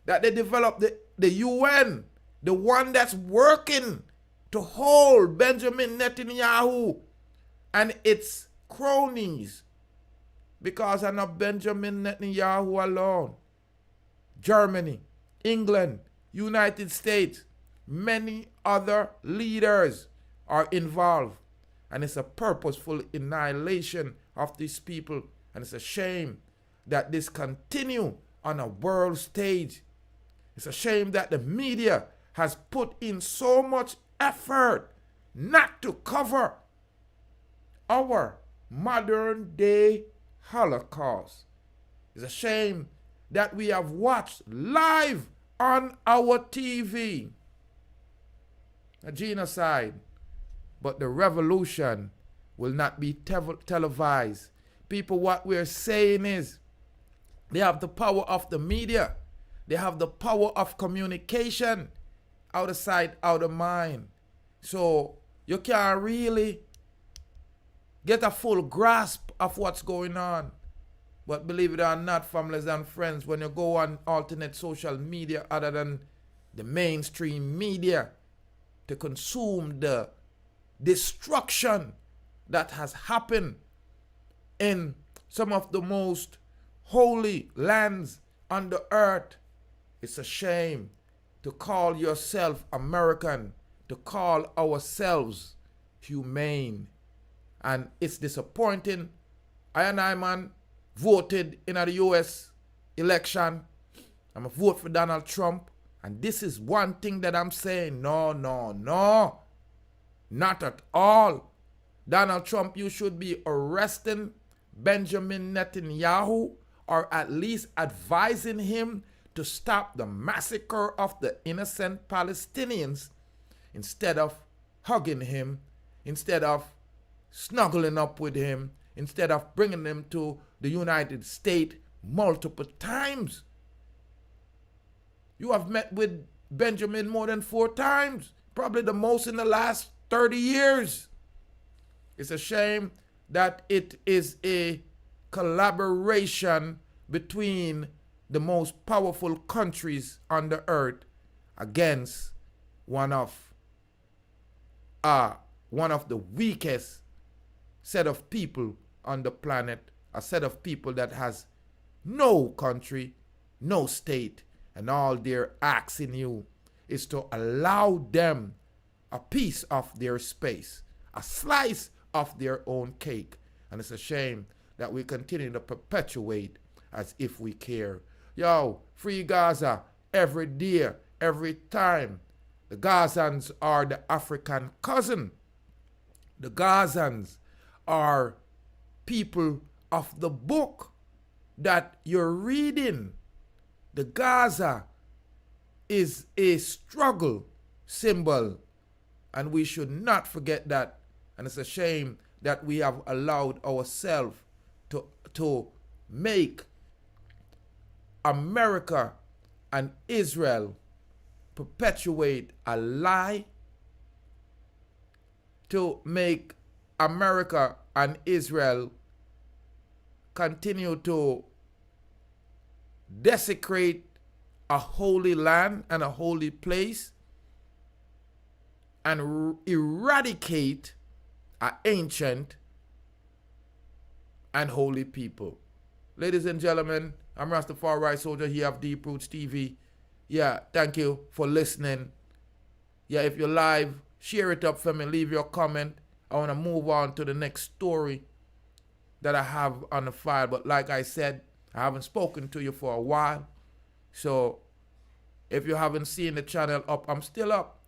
that they developed the UN, the one that's working to hold Benjamin Netanyahu and its cronies. Because I'm not Benjamin Netanyahu alone. Germany, England, United States, many other leaders are involved. And it's a purposeful annihilation of these people. And it's a shame that this continue on a world stage. It's a shame that the media has put in so much effort not to cover our modern day Holocaust. It's a shame that we have watched live on our TV a genocide, but the revolution will not be televised. People, what we're saying is they have the power of the media. They have the power of communication. Out of sight, out of mind. So you can't really get a full grasp of what's going on. But believe it or not, families and friends, when you go on alternate social media other than the mainstream media to consume the destruction that has happened in some of the most holy lands on the earth, it's a shame to call yourself American, to call ourselves humane. And it's disappointing. I, man, voted in the US election. I'm a vote for Donald Trump. And this is one thing that I'm saying. No. Not at all. Donald Trump, you should be arresting Benjamin Netanyahu or at least advising him to stop the massacre of the innocent Palestinians instead of hugging him, instead of snuggling up with him, instead of bringing him to the United States multiple times. You have met with Benjamin more than 4 times, probably the most in the last 30 years. It's a shame that it is a collaboration between the most powerful countries on the earth against one of the weakest set of people on the planet, a set of people that has no country, no state, and all they're asking you is to allow them a piece of their space, a slice of their own cake. And it's a shame that we continue to perpetuate as if we care. Yo, free Gaza every day, every time. The Gazans are the African cousin. The Gazans are people of the book that you're reading. The Gaza is a struggle symbol, and we should not forget that. And it's a shame that we have allowed ourselves to make America and Israel perpetuate a lie, to make America and Israel continue to desecrate a holy land and a holy place and eradicate an ancient and holy people. Ladies and gentlemen, I'm Rastafari Soldier here of Deep Roots TV. Yeah, thank you for listening. Yeah, if you're live, share it up for me, leave your comment. I want to move on to the next story that I have on the file. But like I said, I haven't spoken to you for a while. So If you haven't seen the channel up, I'm still up.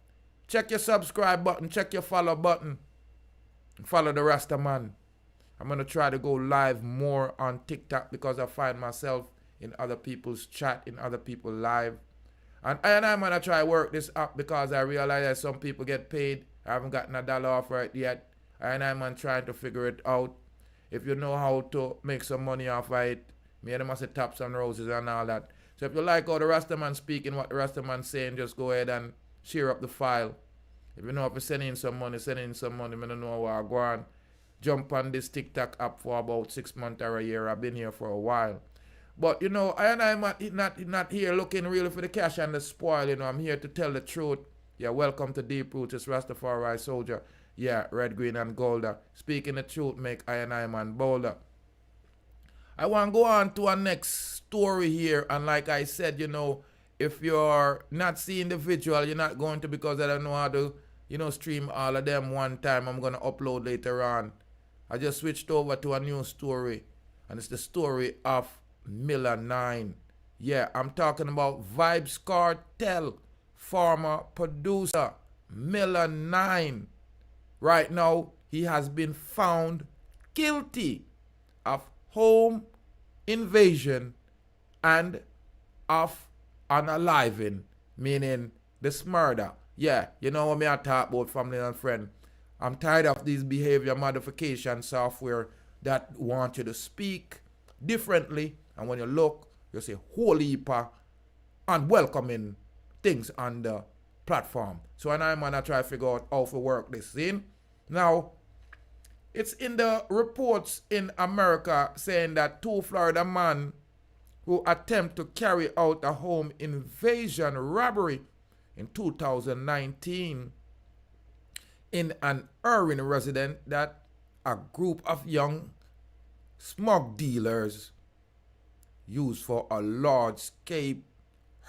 Check your subscribe button, check your follow button. Follow the Rasta man. I'm going to try to go live more on TikTok because I find myself in other people's chat, in other people's live. And I'm going to try to work this up because I realize that some people get paid. I haven't gotten $1 off it yet. And I'm trying to figure it out. If you know how to make some money off of it, me and them must tap some roses and all that. So if you like how the Rastaman speaking, what the Rastaman saying, just go ahead and share up the file. If you know if you send in some money, send in some money. I don't know how I go on. Jump on this TikTok app for about 6 months or a year. I've been here for a while. But, you know, I'm not here looking really for the cash and the spoil. You know, I'm here to tell the truth. Yeah, welcome to Deep Roots. It's Rastafari Soldier. Yeah, red, green, and golder. Speaking the truth make I man bolder. I want to go on to our next story here. And like I said, you know, if you're not seeing the visual, you're not going to, because I don't know how to, you know, stream all of them one time. I'm going to upload later on. I just switched over to a new story. And it's the story of Miller 9. Yeah, I'm talking about Vybz Kartel, former producer, Miller 9. Right now, he has been found guilty of home invasion and of unaliving, meaning this murder. Yeah, you know what me I talk about, family and friend. I'm tired of these behavior modification software that want you to speak differently, and when you look, you say whole heap of unwelcoming things on the platform. So and I'm gonna try to figure out how to work this in. Now, it's in the reports in America saying that 2 Florida men who attempt to carry out a home invasion robbery in 2019 in an Irving residence that a group of young smug dealers used for a large-scale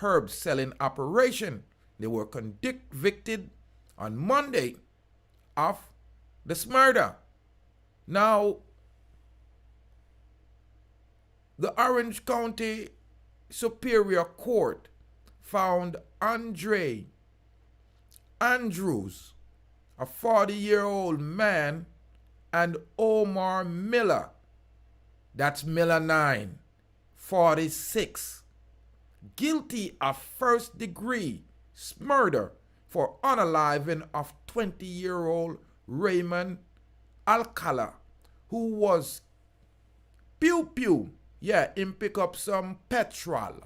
herb selling operation. They were convicted on Monday of this murder. Now, the Orange County Superior Court found Andre Andrews, a 40-year-old man, and Omar Miller, that's Miller 9, 46, guilty of first-degree murder for unaliving of 20-year-old Raymond Alcala, who was pew, yeah, him pick up some petrol.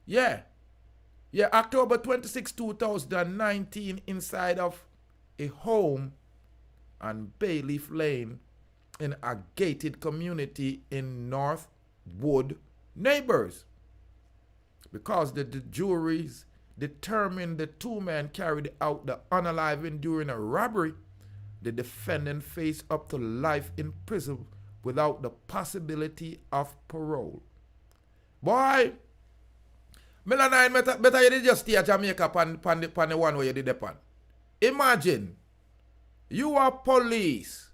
Yeah, October 26, 2019, inside of a home on Bayleaf Lane in a gated community in Northwood Neighbors. Because the juries determined the 2 men carried out the unaliving during a robbery, the defendant faced up to life in prison without the possibility of parole. Boy, Miller 9, better you did just stay at Jamaica pan the one where you did the pan. Imagine, you are police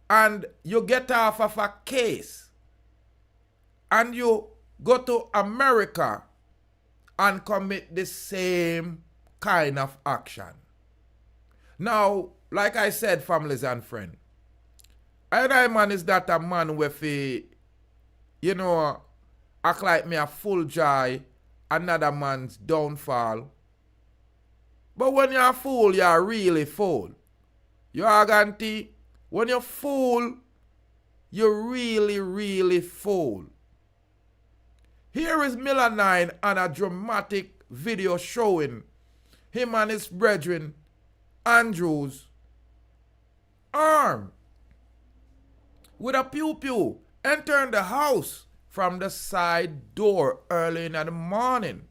and you get off of a case and you go to America and commit the same kind of action. Now, like I said, families and friends, I man is that a man with a, you know, act like me a full joy, another man's downfall. But when you're a fool, you're really fool. You arganty, when you're fool, you're really fool. Here is Miller 9 on a dramatic video showing him and his brethren, Andrews, armed with a pew entering the house from the side door early in the morning,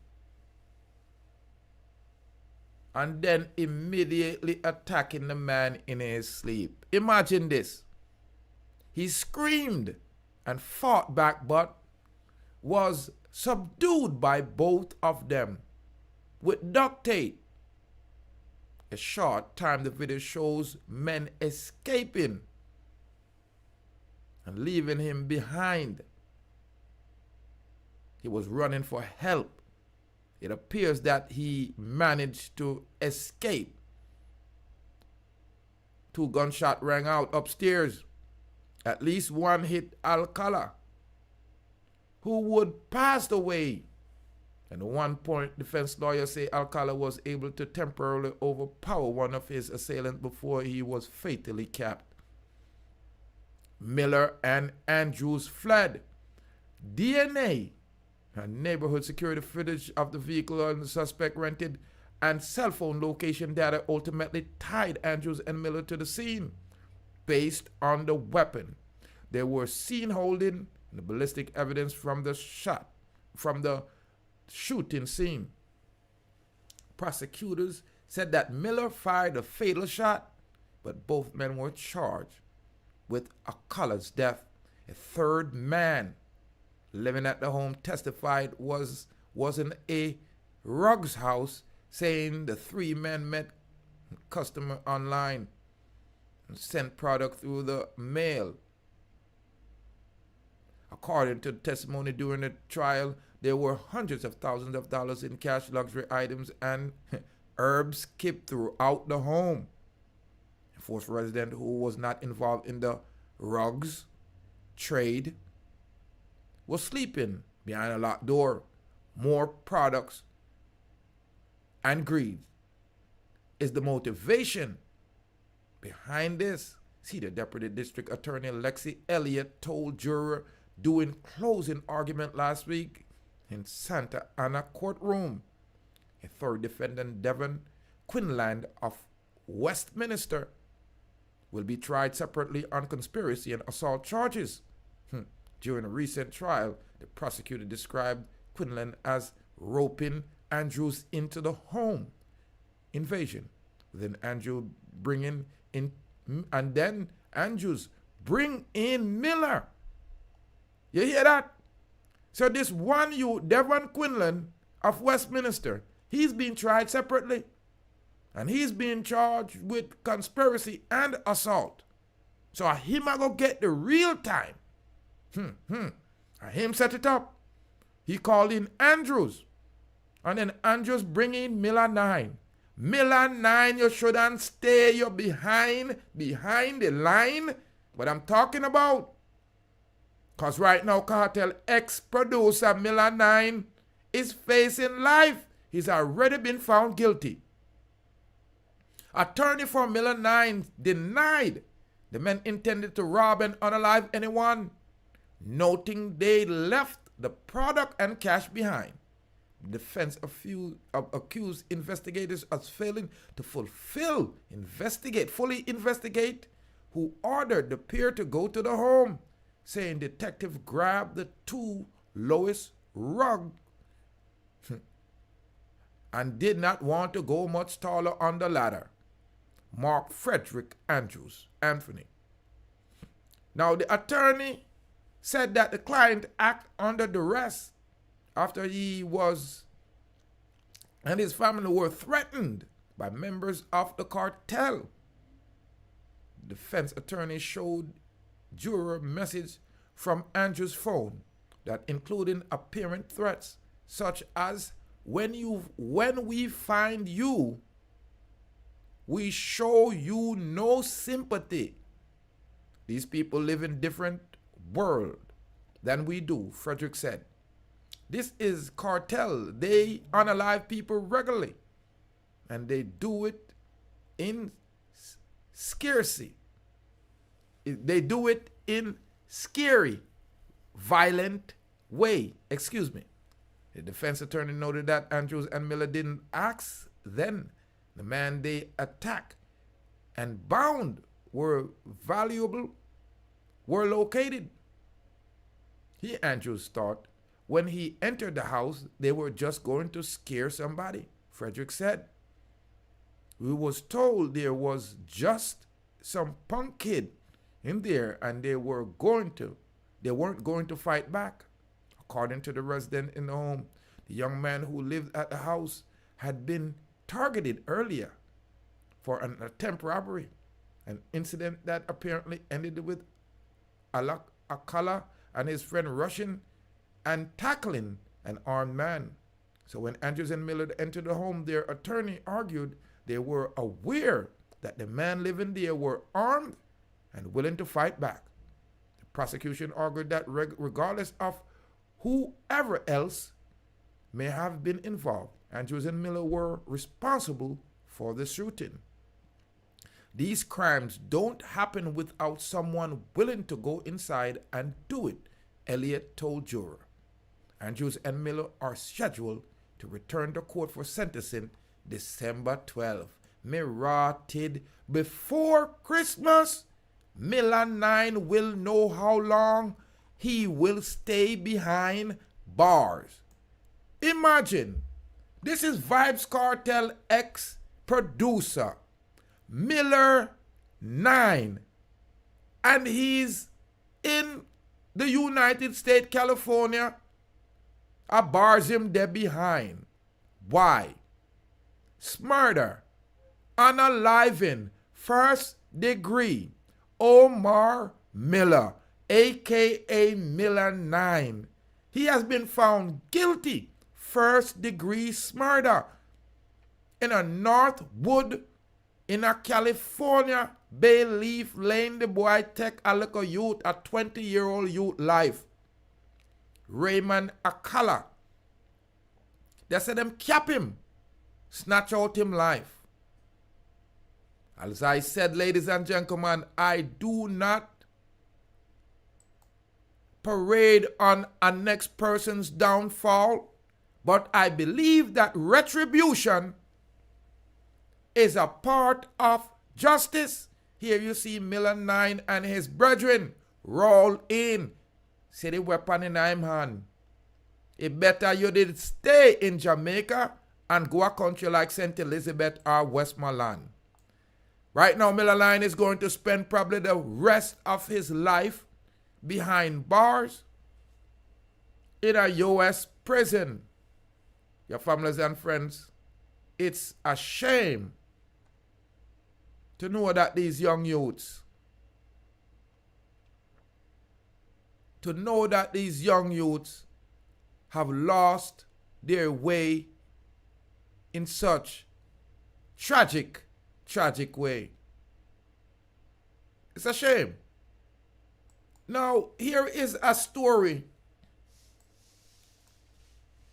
and then immediately attacking the man in his sleep. Imagine this. He screamed and fought back, but was subdued by both of them with duct tape. A short time the video shows men escaping and leaving him behind. He was running for help. It appears that he managed to escape. 2 gunshots rang out upstairs. At least one hit Alcala, who would passed away. And at one point, defense lawyers say Alcala was able to temporarily overpower one of his assailants before he was fatally capped. Miller and Andrews fled. DNA and neighborhood security footage of the vehicle and the suspect rented and cell phone location data ultimately tied Andrews and Miller to the scene. Based on the weapon they were seen holding, the ballistic evidence from the shooting scene. Prosecutors said that Miller fired a fatal shot, but both men were charged with Alcala's death. A third man living at the home testified was in a Ruggs house, saying the 3 men met customer online and sent product through the mail. According to the testimony during the trial, there were hundreds of thousands of dollars in cash, luxury items, and herbs kept throughout the home. A fourth resident who was not involved in the Ruggs trade was sleeping behind a locked door. More products and greed is the motivation behind this. See, the Deputy District Attorney Lexi Elliott told juror during closing argument last week in Santa Ana courtroom. A third defendant, Devon Quinlan of Westminster, will be tried separately on conspiracy and assault charges. During a recent trial, the prosecutor described Quinlan as roping Andrews into the home invasion. Then Andrews bring in Miller. You hear that? So this one Devon Quinlan of Westminster, he's being tried separately. And he's being charged with conspiracy and assault. So him I go get the real time. And him set it up. He called in Andrews. And then Andrews bring in Miller 9. Miller 9, you shouldn't stay. You're behind the line. What I'm talking about. Because right now, Cartel ex-producer Miller 9 is facing life. He's already been found guilty. Attorney for Miller 9 denied the men intended to rob and unalive anyone, noting they left the product and cash behind. The defense accused investigators as failing to fully investigate who ordered the pair to go to the home, saying detective grabbed the 2 lowest rug and did not want to go much taller on the ladder. Mark Frederick Anthony. Now, the attorney said that the client acted under duress after he was and his family were threatened by members of the cartel. The defense attorney showed juror message from Andrews' phone that including apparent threats such as when we find you, we show you no sympathy. These people live in different world than we do, Frederick said. This is cartel. They unalive people regularly. And they do it in scarcity. They do it in scary, violent way. Excuse me. The defense attorney noted that Andrews and Miller didn't ask then. The man they attacked and bound were located. Andrews thought when he entered the house, they were just going to scare somebody, Frederick said. We was told there was just some punk kid in there and they weren't going to fight back. According to the resident in the home, the young man who lived at the house had been targeted earlier for an attempt robbery, an incident that apparently ended with Alcala and his friend rushing and tackling an armed man. So when Andrews and Miller entered the home, their attorney argued they were aware that the men living there were armed and willing to fight back. The prosecution argued that regardless of whoever else may have been involved, Andrews and Miller were responsible for the shooting. These crimes don't happen without someone willing to go inside and do it, Elliott told juror. Andrews and Miller are scheduled to return to court for sentencing December 12. Me rotted before Christmas. Miller 9 will know how long he will stay behind bars. Imagine, this is Vybz Kartel ex-producer, Miller 9, and he's in the United States, California. A bars him there behind. Why? Murder, unaliving, first degree, Omar Miller, aka Miller 9. He has been found guilty, first degree murder, in a Northwood, in a California, Bayleaf Lane. The boy take a little youth, a 20-year-old youth life. Raymond Akala. They said them cap him, snatch out him life. As I said, ladies and gentlemen, I do not parade on a next person's downfall, but I believe that retribution is a part of justice. Here you see Miller 9 and his brethren roll in. See the weapon in him hand. It better you did stay in Jamaica and go a country like St. Elizabeth or Westmoreland. Right now, Miller 9 is going to spend probably the rest of his life behind bars in a U.S. prison. Your families and friends, it's a shame to know that these young youths, have lost their way in such tragic way. It's a shame. Now, here is a story.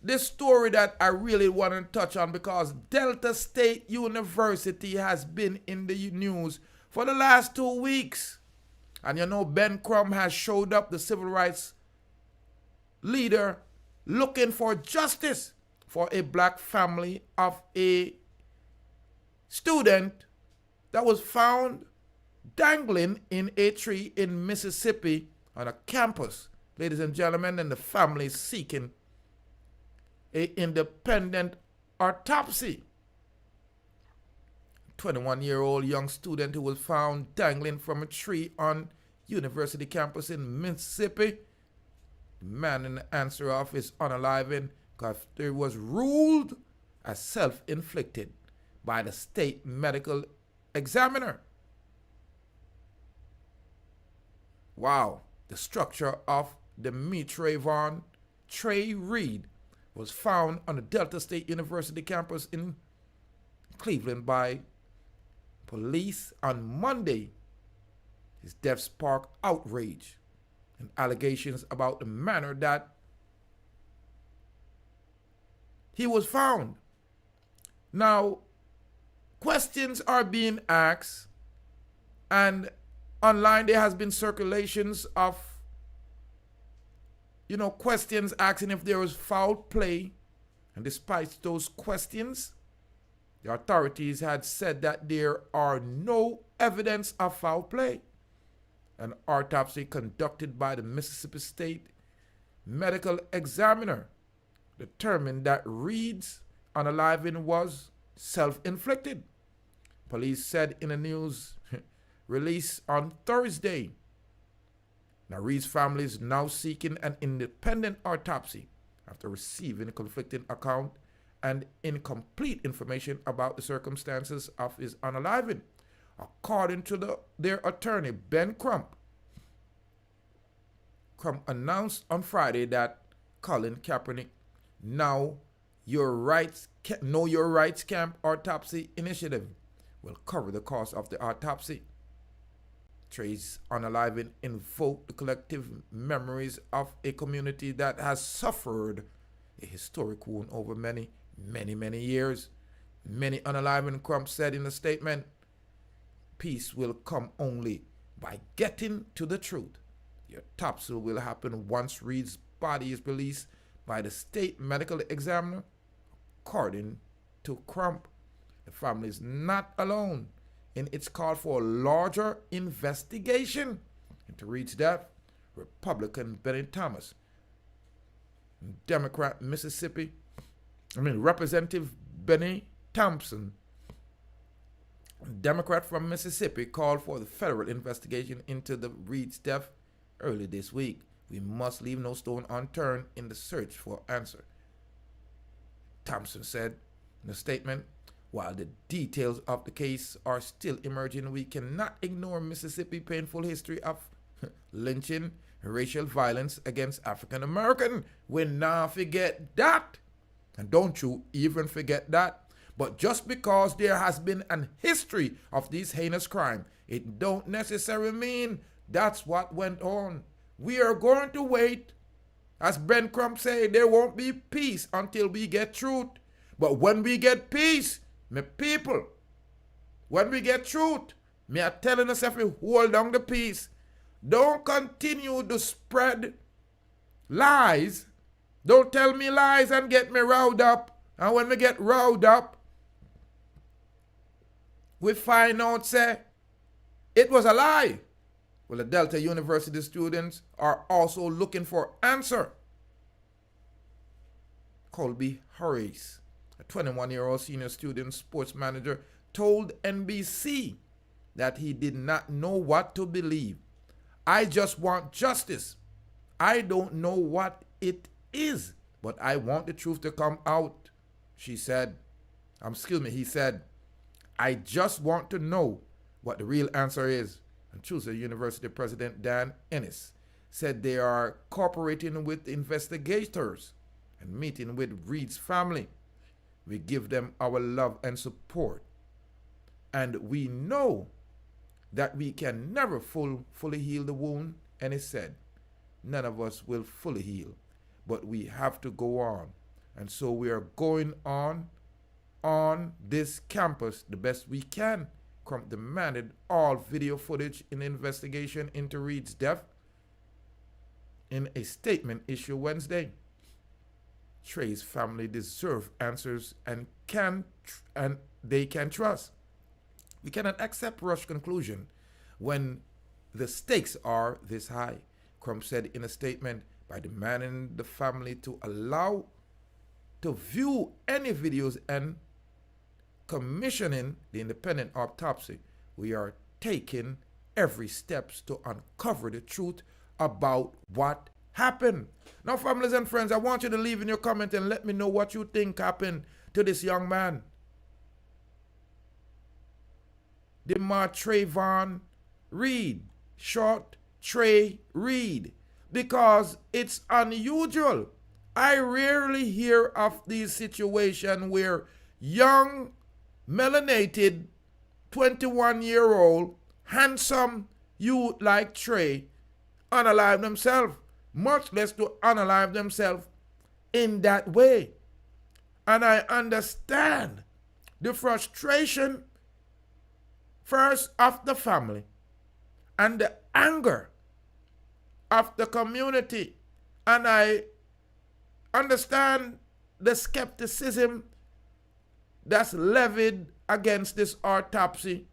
This story that I really want to touch on because Delta State University has been in the news for the last 2 weeks. And you know, Ben Crumb has showed up, the civil rights leader, looking for justice for a black family of a student that was found dangling in a tree in Mississippi on a campus. Ladies and gentlemen, and the family is seeking an independent autopsy. 21-year-old young student who was found dangling from a tree on university campus in Mississippi. The man in the answer of is unaliving because it was ruled as self-inflicted by the state medical examiner. Wow. The structure of the Trayvon Trey Reed was found on the Delta State University campus in Cleveland by police on Monday. His death sparked outrage and allegations about the manner that he was found. Now, questions are being asked, and online there has been circulations of, questions asking if there was foul play. And despite those questions, the authorities had said that there are no evidence of foul play. An autopsy conducted by the Mississippi State medical examiner determined that Reed's unaliving was self-inflicted. Police said in a news release on Thursday. Now, Reed's family is now seeking an independent autopsy after receiving a conflicting account and incomplete information about the circumstances of his unaliving. According to their attorney, Ben Crump announced on Friday that Colin Kaepernick Now, Know Your Rights Camp Autopsy Initiative will cover the cost of the autopsy. Trey's unaliving invoked the collective memories of a community that has suffered a historic wound over many, many years. Many unaliving Crump said in a statement, peace will come only by getting to the truth. The autopsy will happen once Reed's body is released by the state medical examiner. According to Crump, the family is not alone in its call for a larger investigation into Reed's death. Republican Benny Thomas, Representative Benny Thompson, Democrat from Mississippi, called for the federal investigation into the Reed's death early this week. We must leave no stone unturned in the search for answer, Thompson said in a statement. While the details of the case are still emerging, we cannot ignore Mississippi's painful history of lynching, racial violence against African Americans. We not forget that. And don't you even forget that. But just because there has been an history of these heinous crimes, it don't necessarily mean that's what went on. We are going to wait. As Ben Crump said, there won't be peace until we get truth. But when we get peace, my people, when we get truth, me are telling us if we hold on the peace, don't continue to spread lies. Don't tell me lies and get me riled up. And when we get riled up, we find out, say, it was a lie. Well, the Delta University students are also looking for answer. Colby Harris, a 21-year-old senior student sports manager, told NBC that he did not know what to believe. I just want justice. I don't know what it is, but I want the truth to come out, he said. He said, I just want to know what the real answer is. And Tulsa University President Dan Ennis said they are cooperating with investigators and meeting with Reed's family. We give them our love and support. And we know that we can never fully heal the wound. And he said, none of us will fully heal, but we have to go on. And so we are going on this campus the best we can. Crump demanded all video footage in the investigation into Reed's death in a statement issued Wednesday. Trey's family deserve answers and they can trust. We cannot accept rushed conclusion when the stakes are this high, Crump said in a statement, by demanding the family to allow to view any videos and commissioning the independent autopsy. We are taking every steps to uncover the truth about what happened. Now, families and friends, I want you to leave in your comment and let me know what you think happened to this young man. DeMar Trayvon Reed, short Trey Reed, because it's unusual. I rarely hear of these situations where young, melanated, 21-year-old, handsome youth like Trey unalive themselves, much less to unalive themselves in that way. And I understand the frustration first of the family and the anger of the community. And I understand the skepticism that's levied against this autopsy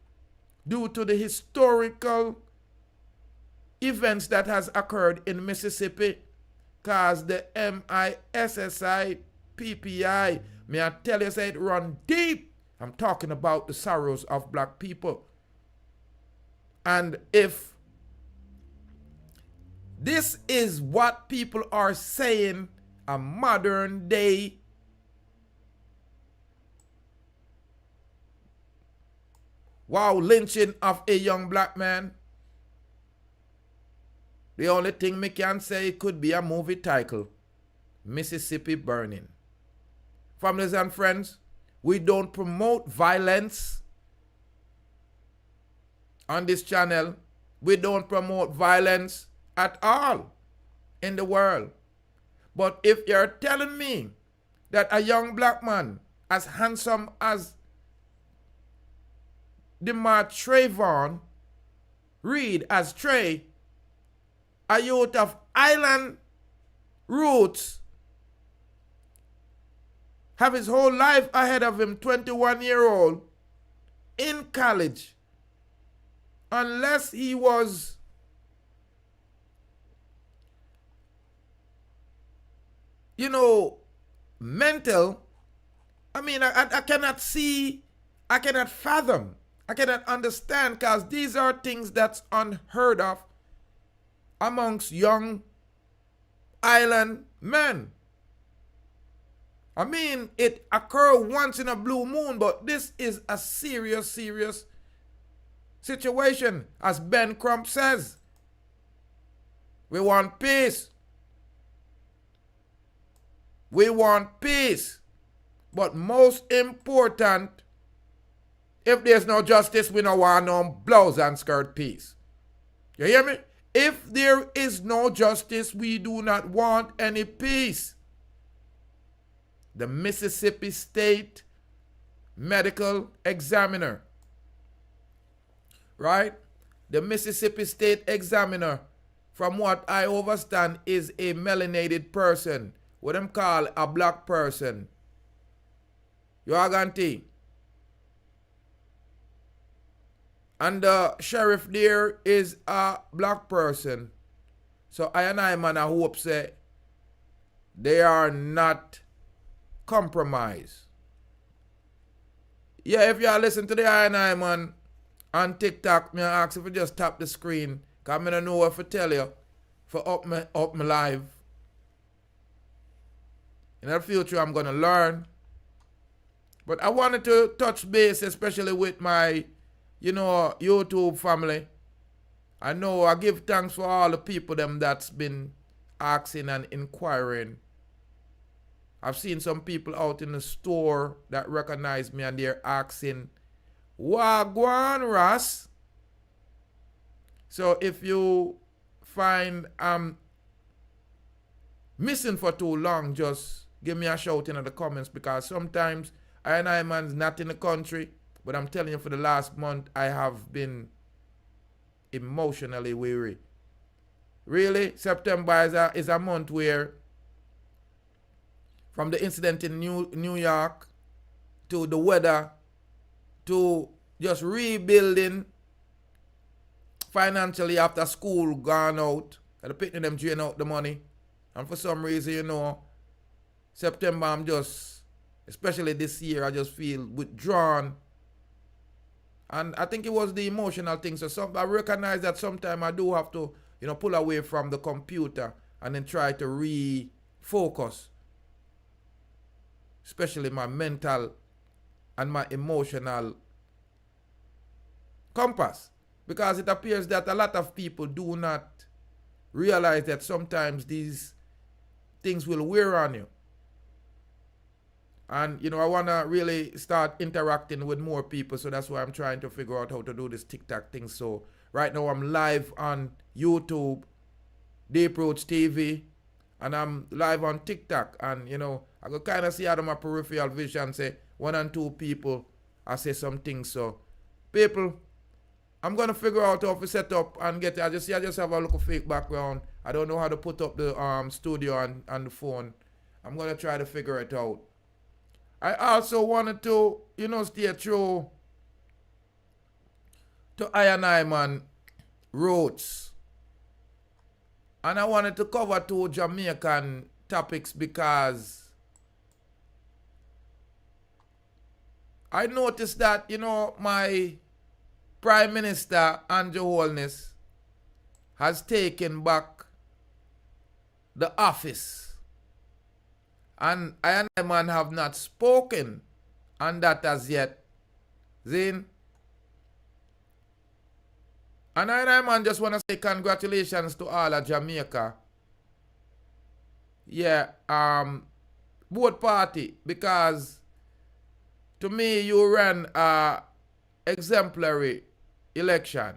due to the historical events that has occurred in Mississippi, because the MISSI PPI, may I tell you, say it run deep. I'm talking about the sorrows of black people. And if this is what people are saying, a modern day lynching of a young black man, the only thing me can say could be a movie title, Mississippi Burning. families and friends, we don't promote violence on this channel. We don't promote violence at all in the world. But if you're telling me that a young black man as handsome as DeMar Trayvon Reed, as Trey, a youth of island roots, have his whole life ahead of him, 21-year-old, in college, unless he was mental. I mean, I cannot see, I cannot fathom, I cannot understand, because these are things that's unheard of amongst young island men. I mean, it occurs once in a blue moon, but this is a serious, serious situation. As Ben Crump says, we want peace. We want peace. But most important, if there's no justice, we don't want no blouse and skirt peace. You hear me? If there is no justice, we do not want any peace. The Mississippi State Medical Examiner, right? The Mississippi State Examiner, from what I understand, is a melanated person, what them call a black person. You agree? And the sheriff there is a black person. So I man, I hope say they are not compromised. Yeah, if you are listening to the I man on TikTok, me ask if you just tap the screen, because I don't know what to tell you for up my live. In the future, I'm going to learn. But I wanted to touch base, especially with my, YouTube family. I know I give thanks for all the people them that's been asking and inquiring. I've seen some people out in the store that recognize me and they're asking, Wagwan Ras. So if you find I'm missing for too long, just give me a shout in the comments, because sometimes I man's not in the country, but I'm telling you, for the last month I have been emotionally weary. Really, September is a month where, from the incident in New York, to the weather, to just rebuilding financially after school gone out, and the picking them drain out the money. And for some reason, September, I'm just, especially this year, I just feel withdrawn. And I think it was the emotional thing. So I recognize that sometimes I do have to, pull away from the computer and then try to refocus. Especially my mental and my emotional compass. Because it appears that a lot of people do not realize that sometimes these things will wear on you. And, I want to really start interacting with more people. So that's why I'm trying to figure out how to do this TikTok thing. So right now I'm live on YouTube, Deep Roots TV. And I'm live on TikTok. And, I could kind of see out of my peripheral vision, say, 1 and 2 people, I say some things. So, people, I'm going to figure out how to set up and get it. I just have a little fake background. I don't know how to put up the studio on the phone. I'm going to try to figure it out. I also wanted to, stay true to I man roots. And I wanted to cover 2 Jamaican topics because I noticed that, my Prime Minister, Andrew Holness, has taken back the office. And I and my man have not spoken on that as yet. Zin. And I and my man just want to say congratulations to all of Jamaica. Yeah, both party, because to me you ran a exemplary election.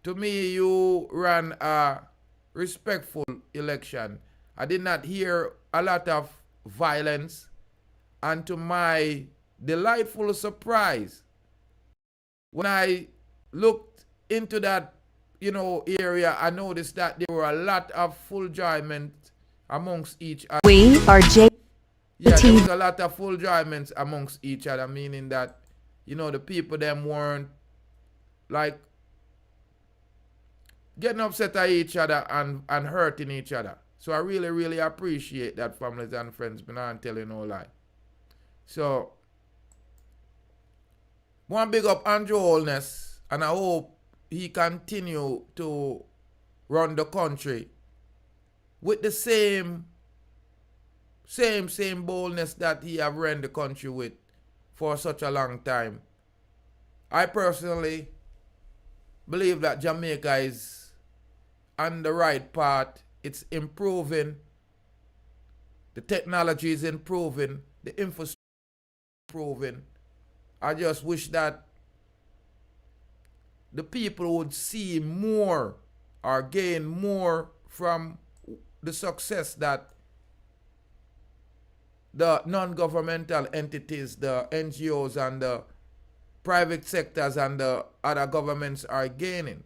To me you ran a respectful election. I did not hear a lot of violence, and to my delightful surprise, when I looked into that area, I noticed that there were a lot of full enjoyment amongst each other. We are Yeah, there was a lot of full enjoyment amongst each other, meaning that the people them weren't like getting upset at each other and hurting each other. So I really, really appreciate that, families and friends, but I'm telling you no lie. So one big up Andrew Holness, and I hope he continue to run the country with the same boldness that he have run the country with for such a long time. I personally believe that Jamaica is on the right path. It's improving. The technology is improving. The infrastructure is improving. I just wish that the people would see more or gain more from the success that the non-governmental entities, the NGOs and the private sectors and the other governments are gaining.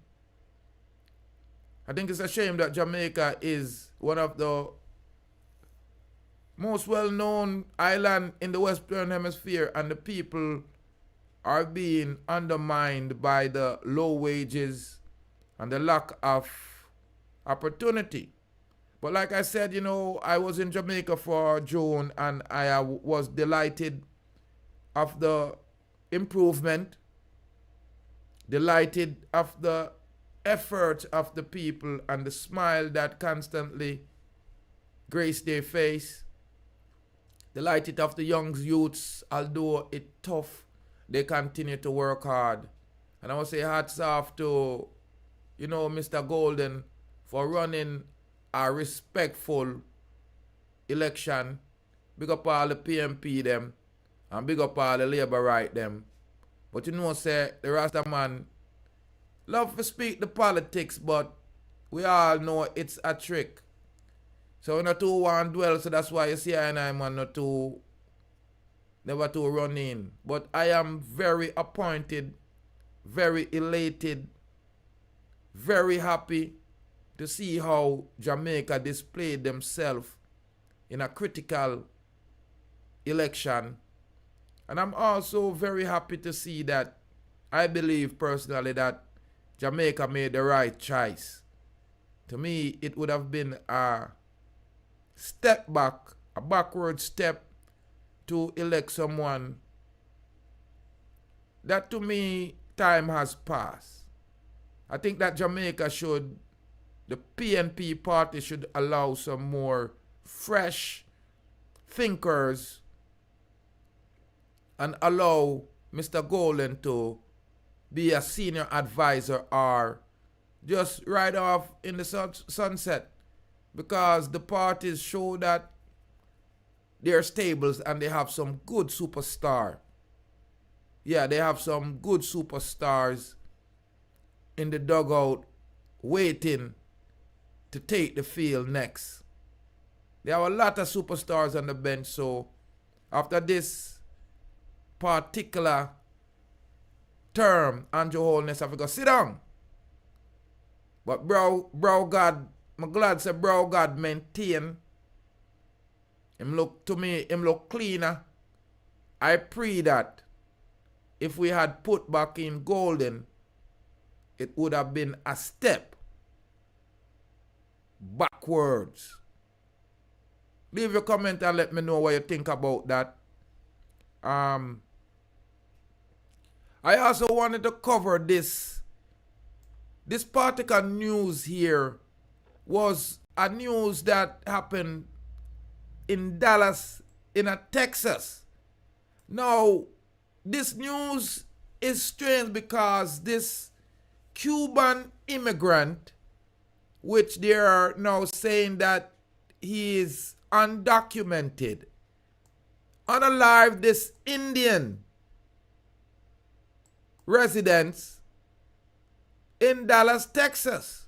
I think it's a shame that Jamaica is one of the most well-known island in the Western Hemisphere, and the people are being undermined by the low wages and the lack of opportunity. But like I said, I was in Jamaica for June, and I was delighted of the improvement, delighted of the effort of the people and the smile that constantly graced their face, delighted of the young youths, although it's tough, they continue to work hard. And I want to say hats off to, Mr. Golden for running a respectful election. Big up all the PMP them, and big up all the Labour right them. But say, the Rasta man love to speak the politics, but we all know it's a trick. So we not too want dwell, so that's why you see I and I man not too, never to run in. But I am very appointed, very elated, very happy to see how Jamaica displayed themselves in a critical election. And I'm also very happy to see that I believe personally that Jamaica made the right choice. To me, it would have been a step back, a backward step to elect someone that, to me, time has passed. I think that Jamaica should, the PNP party should allow some more fresh thinkers and allow Mr. Golden to be a senior advisor or just ride off in the sunset, because the parties show that they're stables and they have some good superstar. Yeah, they have some good superstars in the dugout waiting to take the field next. There are a lot of superstars on the bench, so after this particular term, Andrew Holness have to go sit down. But bro God, I'm glad say bro God maintain. Him look cleaner. I pray that if we had put back in Golden, it would have been a step backwards. Leave your comment and let me know what you think about that. I also wanted to cover this. This particular news here was a news that happened in Dallas, in Texas. Now, this news is strange because this Cuban immigrant, which they are now saying that he is undocumented, unalive this Indian residents in Dallas, Texas.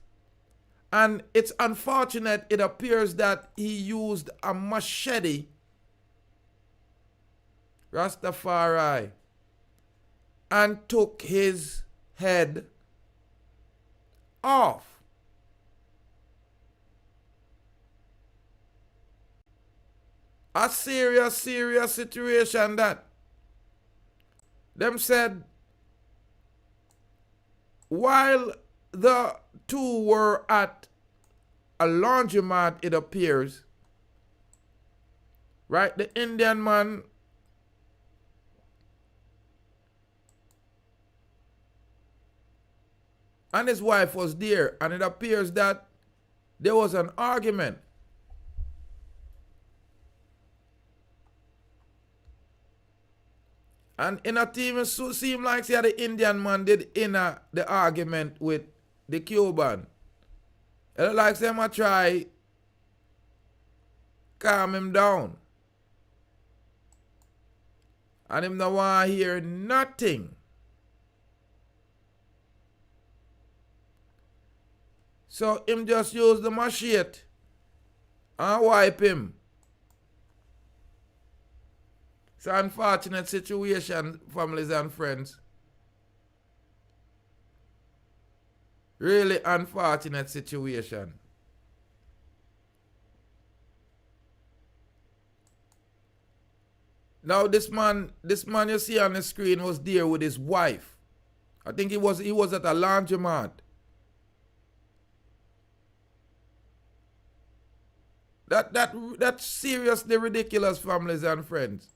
And it's unfortunate, it appears that he used a machete, Rastafari, and took his head off. A serious situation that. Them said while the two were at a laundromat, it appears, right? The Indian man and his wife was there, and it appears that there was an argument. And it not even seem like the Indian man did in the argument with the Cuban. It look like them a try calm him down. And him no want to hear nothing. So him just use the machete and wipe him. It's an unfortunate situation, families and friends. Really unfortunate situation. Now this man you see on the screen was there with his wife. I think he was at a laundromat. That's seriously ridiculous, families and friends.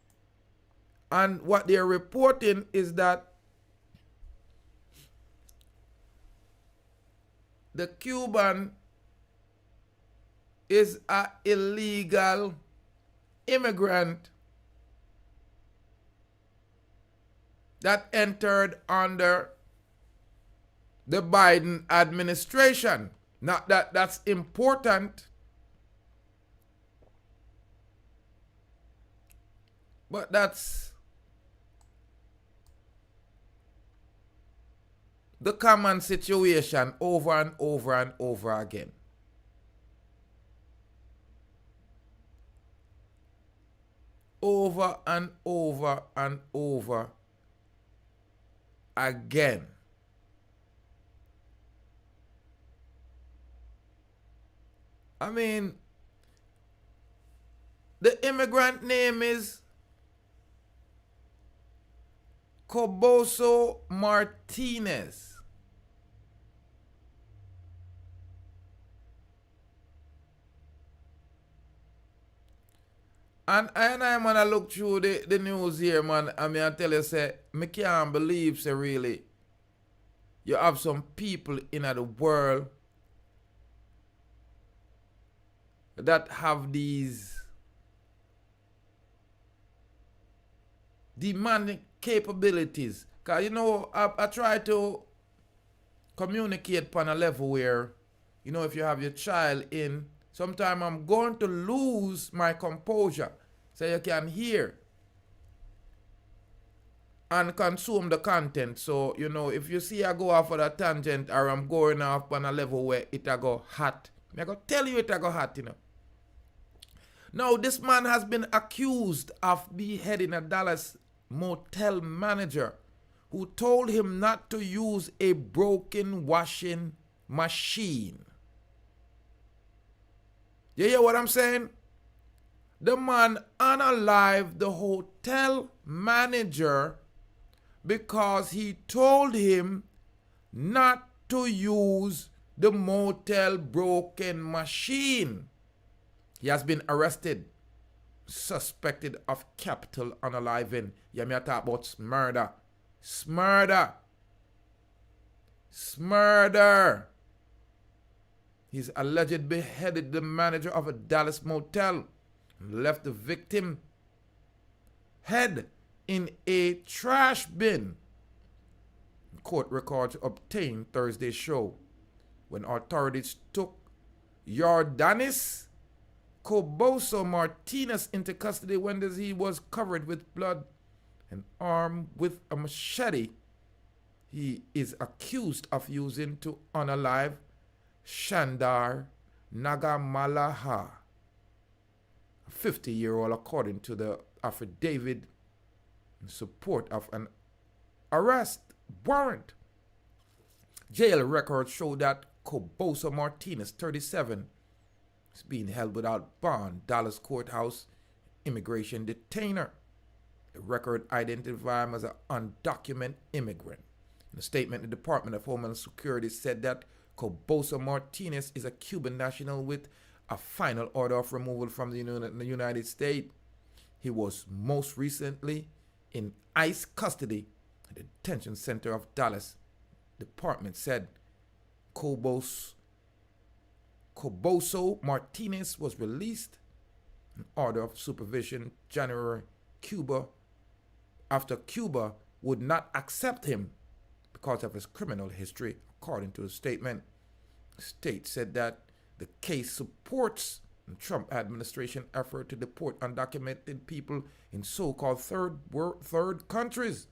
And what they're reporting is that the Cuban is an illegal immigrant that entered under the Biden administration. Not that that's important, but that's the common situation over and over and over again. Over and over and over again. I mean, the immigrant name is Coboso Martinez. And I'm gonna look through the news here, man. I mean, I tell you, say, me can't believe, say, really, you have some people in the world that have these demanding capabilities. Because, you know, I try to communicate on a level where, you know, if you have your child in, sometimes I'm going to lose my composure so you can hear and consume the content. So, you know, if you see I go off on a tangent or I'm going off on a level where it a go hot, I go tell you it a go hot, you know. Now, this man has been accused of beheading a Dallas motel manager who told him not to use a broken washing machine. You hear what I'm saying? The man unalived the hotel manager because he told him not to use the motel broken machine. He has been arrested, suspected of capital unaliving. Yeah, me talk about murder. Murder. He's allegedly beheaded the manager of a Dallas motel and left the victim head in a trash bin. Court records obtained Thursday show when authorities took Jordanis Coboso Martinez into custody when he was covered with blood and armed with a machete he is accused of using to unalive Shandar Nagamalaha, a 50-year-old, according to the affidavit in support of an arrest warrant. Jail records show that Coboso Martinez, 37, is being held without bond, Dallas Courthouse immigration detainer. The record identified him as an undocumented immigrant. In a statement, the Department of Homeland Security said that Coboso Martinez is a Cuban national with a final order of removal from the United States. He was most recently in ICE custody at the detention center of Dallas. The department said Coboso Martinez was released an order of supervision January after Cuba would not accept him because of his criminal history, according to the statement. The state said that the case supports the Trump administration effort to deport undocumented people in so-called third countries,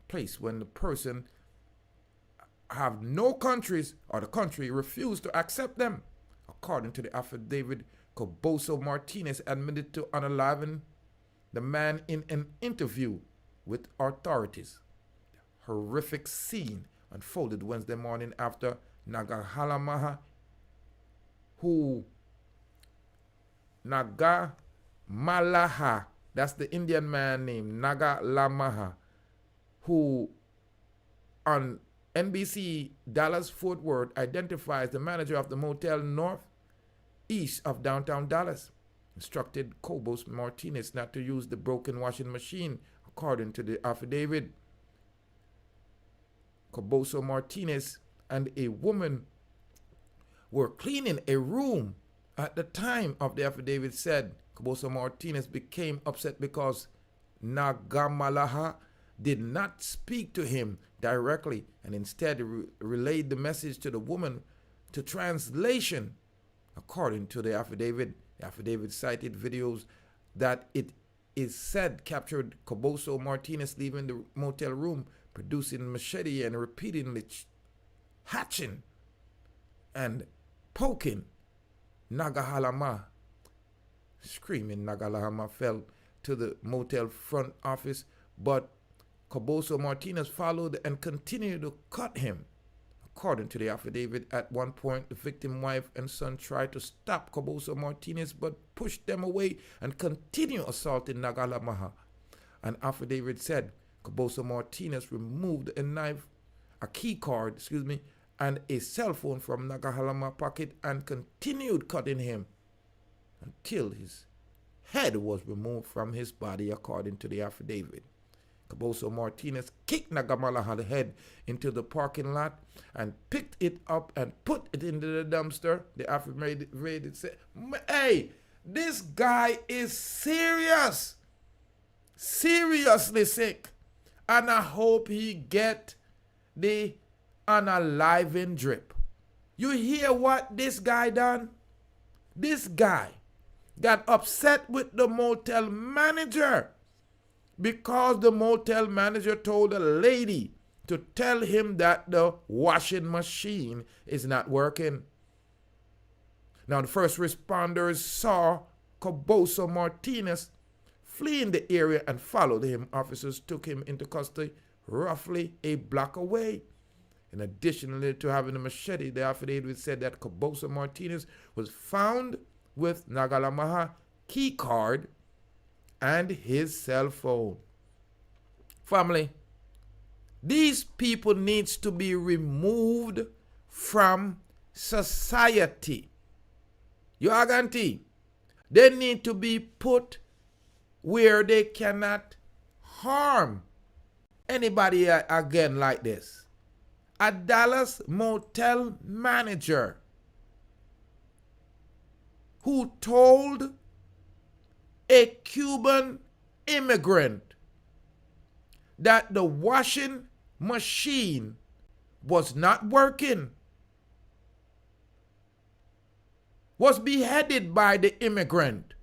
place when the person have no countries or the country refused to accept them. According to the affidavit, Coboso Martinez admitted to unaliving the man in an interview with authorities. The horrific scene unfolded Wednesday morning after Nagamalaha, that's the Indian man named Nagamalaha, who on NBC Dallas Fort Worth identifies the manager of the motel northeast of downtown Dallas, instructed Coboso Martinez not to use the broken washing machine, according to the affidavit. Coboso Martinez and a woman were cleaning a room at the time of the affidavit said. Coboso Martinez became upset because Nagamalaha did not speak to him directly and instead relayed the message to the woman to translation. According to the affidavit cited videos that it is said captured Coboso Martinez leaving the motel room, producing machete and repeatedly hatching and poking Nagamalaha. Screaming, Nagamalaha fell to the motel front office, but Coboso Martinez followed and continued to cut him. According to the affidavit, at one point, the victim's wife and son tried to stop Coboso Martinez, but pushed them away and continued assaulting Nagamalaha. An affidavit said Coboso Martinez removed a key card, and a cell phone from Nagamalaha's pocket and continued cutting him until his head was removed from his body, according to the affidavit. Coboso Martinez kicked Nagamalaha's head into the parking lot and picked it up and put it into the dumpster. The affidavit said, hey, this guy is serious. Seriously sick. And I hope he get the unaliving drip. You hear what this guy done? This guy got upset with the motel manager because the motel manager told a lady to tell him that the washing machine is not working. Now, the first responders saw Coboso Martinez fleeing the area and followed him. Officers took him into custody roughly a block away. In addition to having a machete, the affidavit said that Coboso Martinez was found with Nagamalaha's key card and his cell phone. Family, these people needs to be removed from society. You agree? They need to be put where they cannot harm anybody again like this. A Dallas motel manager who told a Cuban immigrant that the washing machine was not working. was beheaded by the immigrant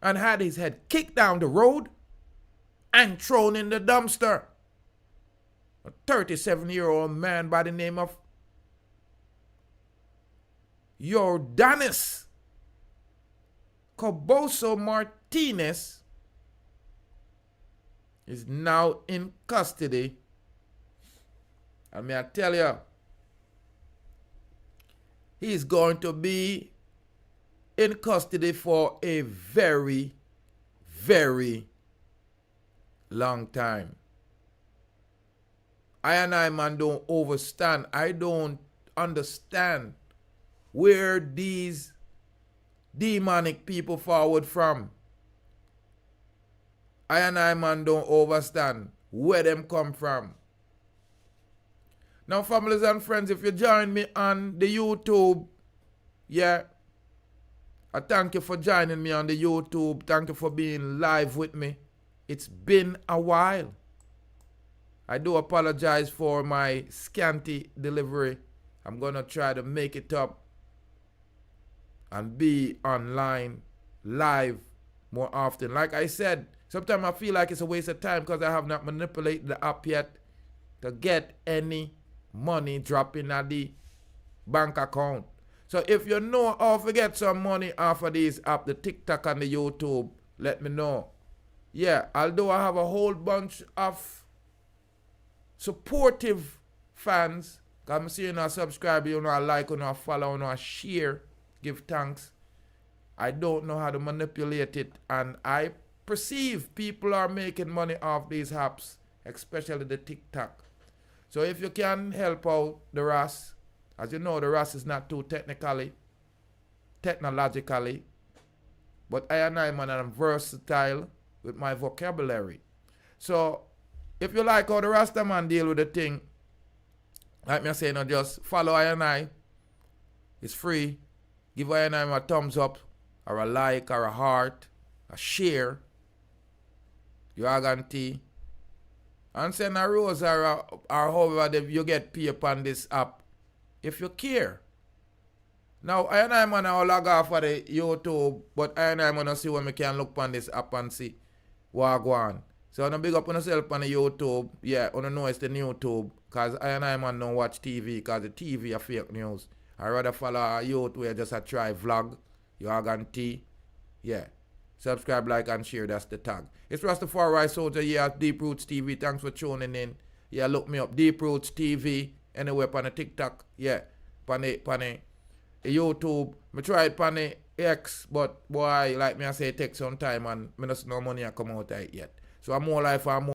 and had his head kicked down the road and thrown in the dumpster. A 37-year-old man by the name of Jordanis Coboso Martinez is now in custody. And may I tell you, he's going to be in custody for a very, very long time. I man don't overstand. I don't understand where these demonic people forward from. I man don't understand where them come from. Now, families and friends, if you join me on the YouTube, yeah, I thank you for joining me on the YouTube. Thank you for being live with me. It's been a while. I do apologize for my scanty delivery. I'm going to try to make it up and be online, live more often. Like I said, sometimes I feel like it's a waste of time because I have not manipulated the app yet to get any money dropping at the bank account. So if you know how to get some money off of these apps, the TikTok and the YouTube, let me know. Yeah, although I have a whole bunch of supportive fans, I'm seeing you subscribe, you know, like, you know, follow, you know, share, give thanks. I don't know how to manipulate it, and I perceive people are making money off these apps, especially the TikTok. So if you can help out the RAS, as you know, the RAS is not too technologically, but I'm versatile with my vocabulary. So if you like how the Rasta man deal with the thing, like me say, just follow I. It's free. Give I a thumbs up, or a like, or a heart, a share. You guarantee. And send a rose or however you get pay upon this app, if you care. Now, I man I'll log off for the YouTube, but I man see when we can look on this app and see what go on. So don't big up on yourself on the YouTube. Yeah, I don't know it's the YouTube. Because I man don't watch TV because the TV are fake news. I rather follow a YouTube where just a try vlog. You guarantee. Yeah. Subscribe, like, and share. That's the tag. It's Rastafari Soldier here at Deep Roots TV. Thanks for tuning in. Yeah, look me up. Deep Roots TV. Anywhere on the TikTok. Yeah. On the YouTube. I tried on the X, but boy, like me I say, it takes some time and I don't know money I come out of it yet. So I'm more life, I'm more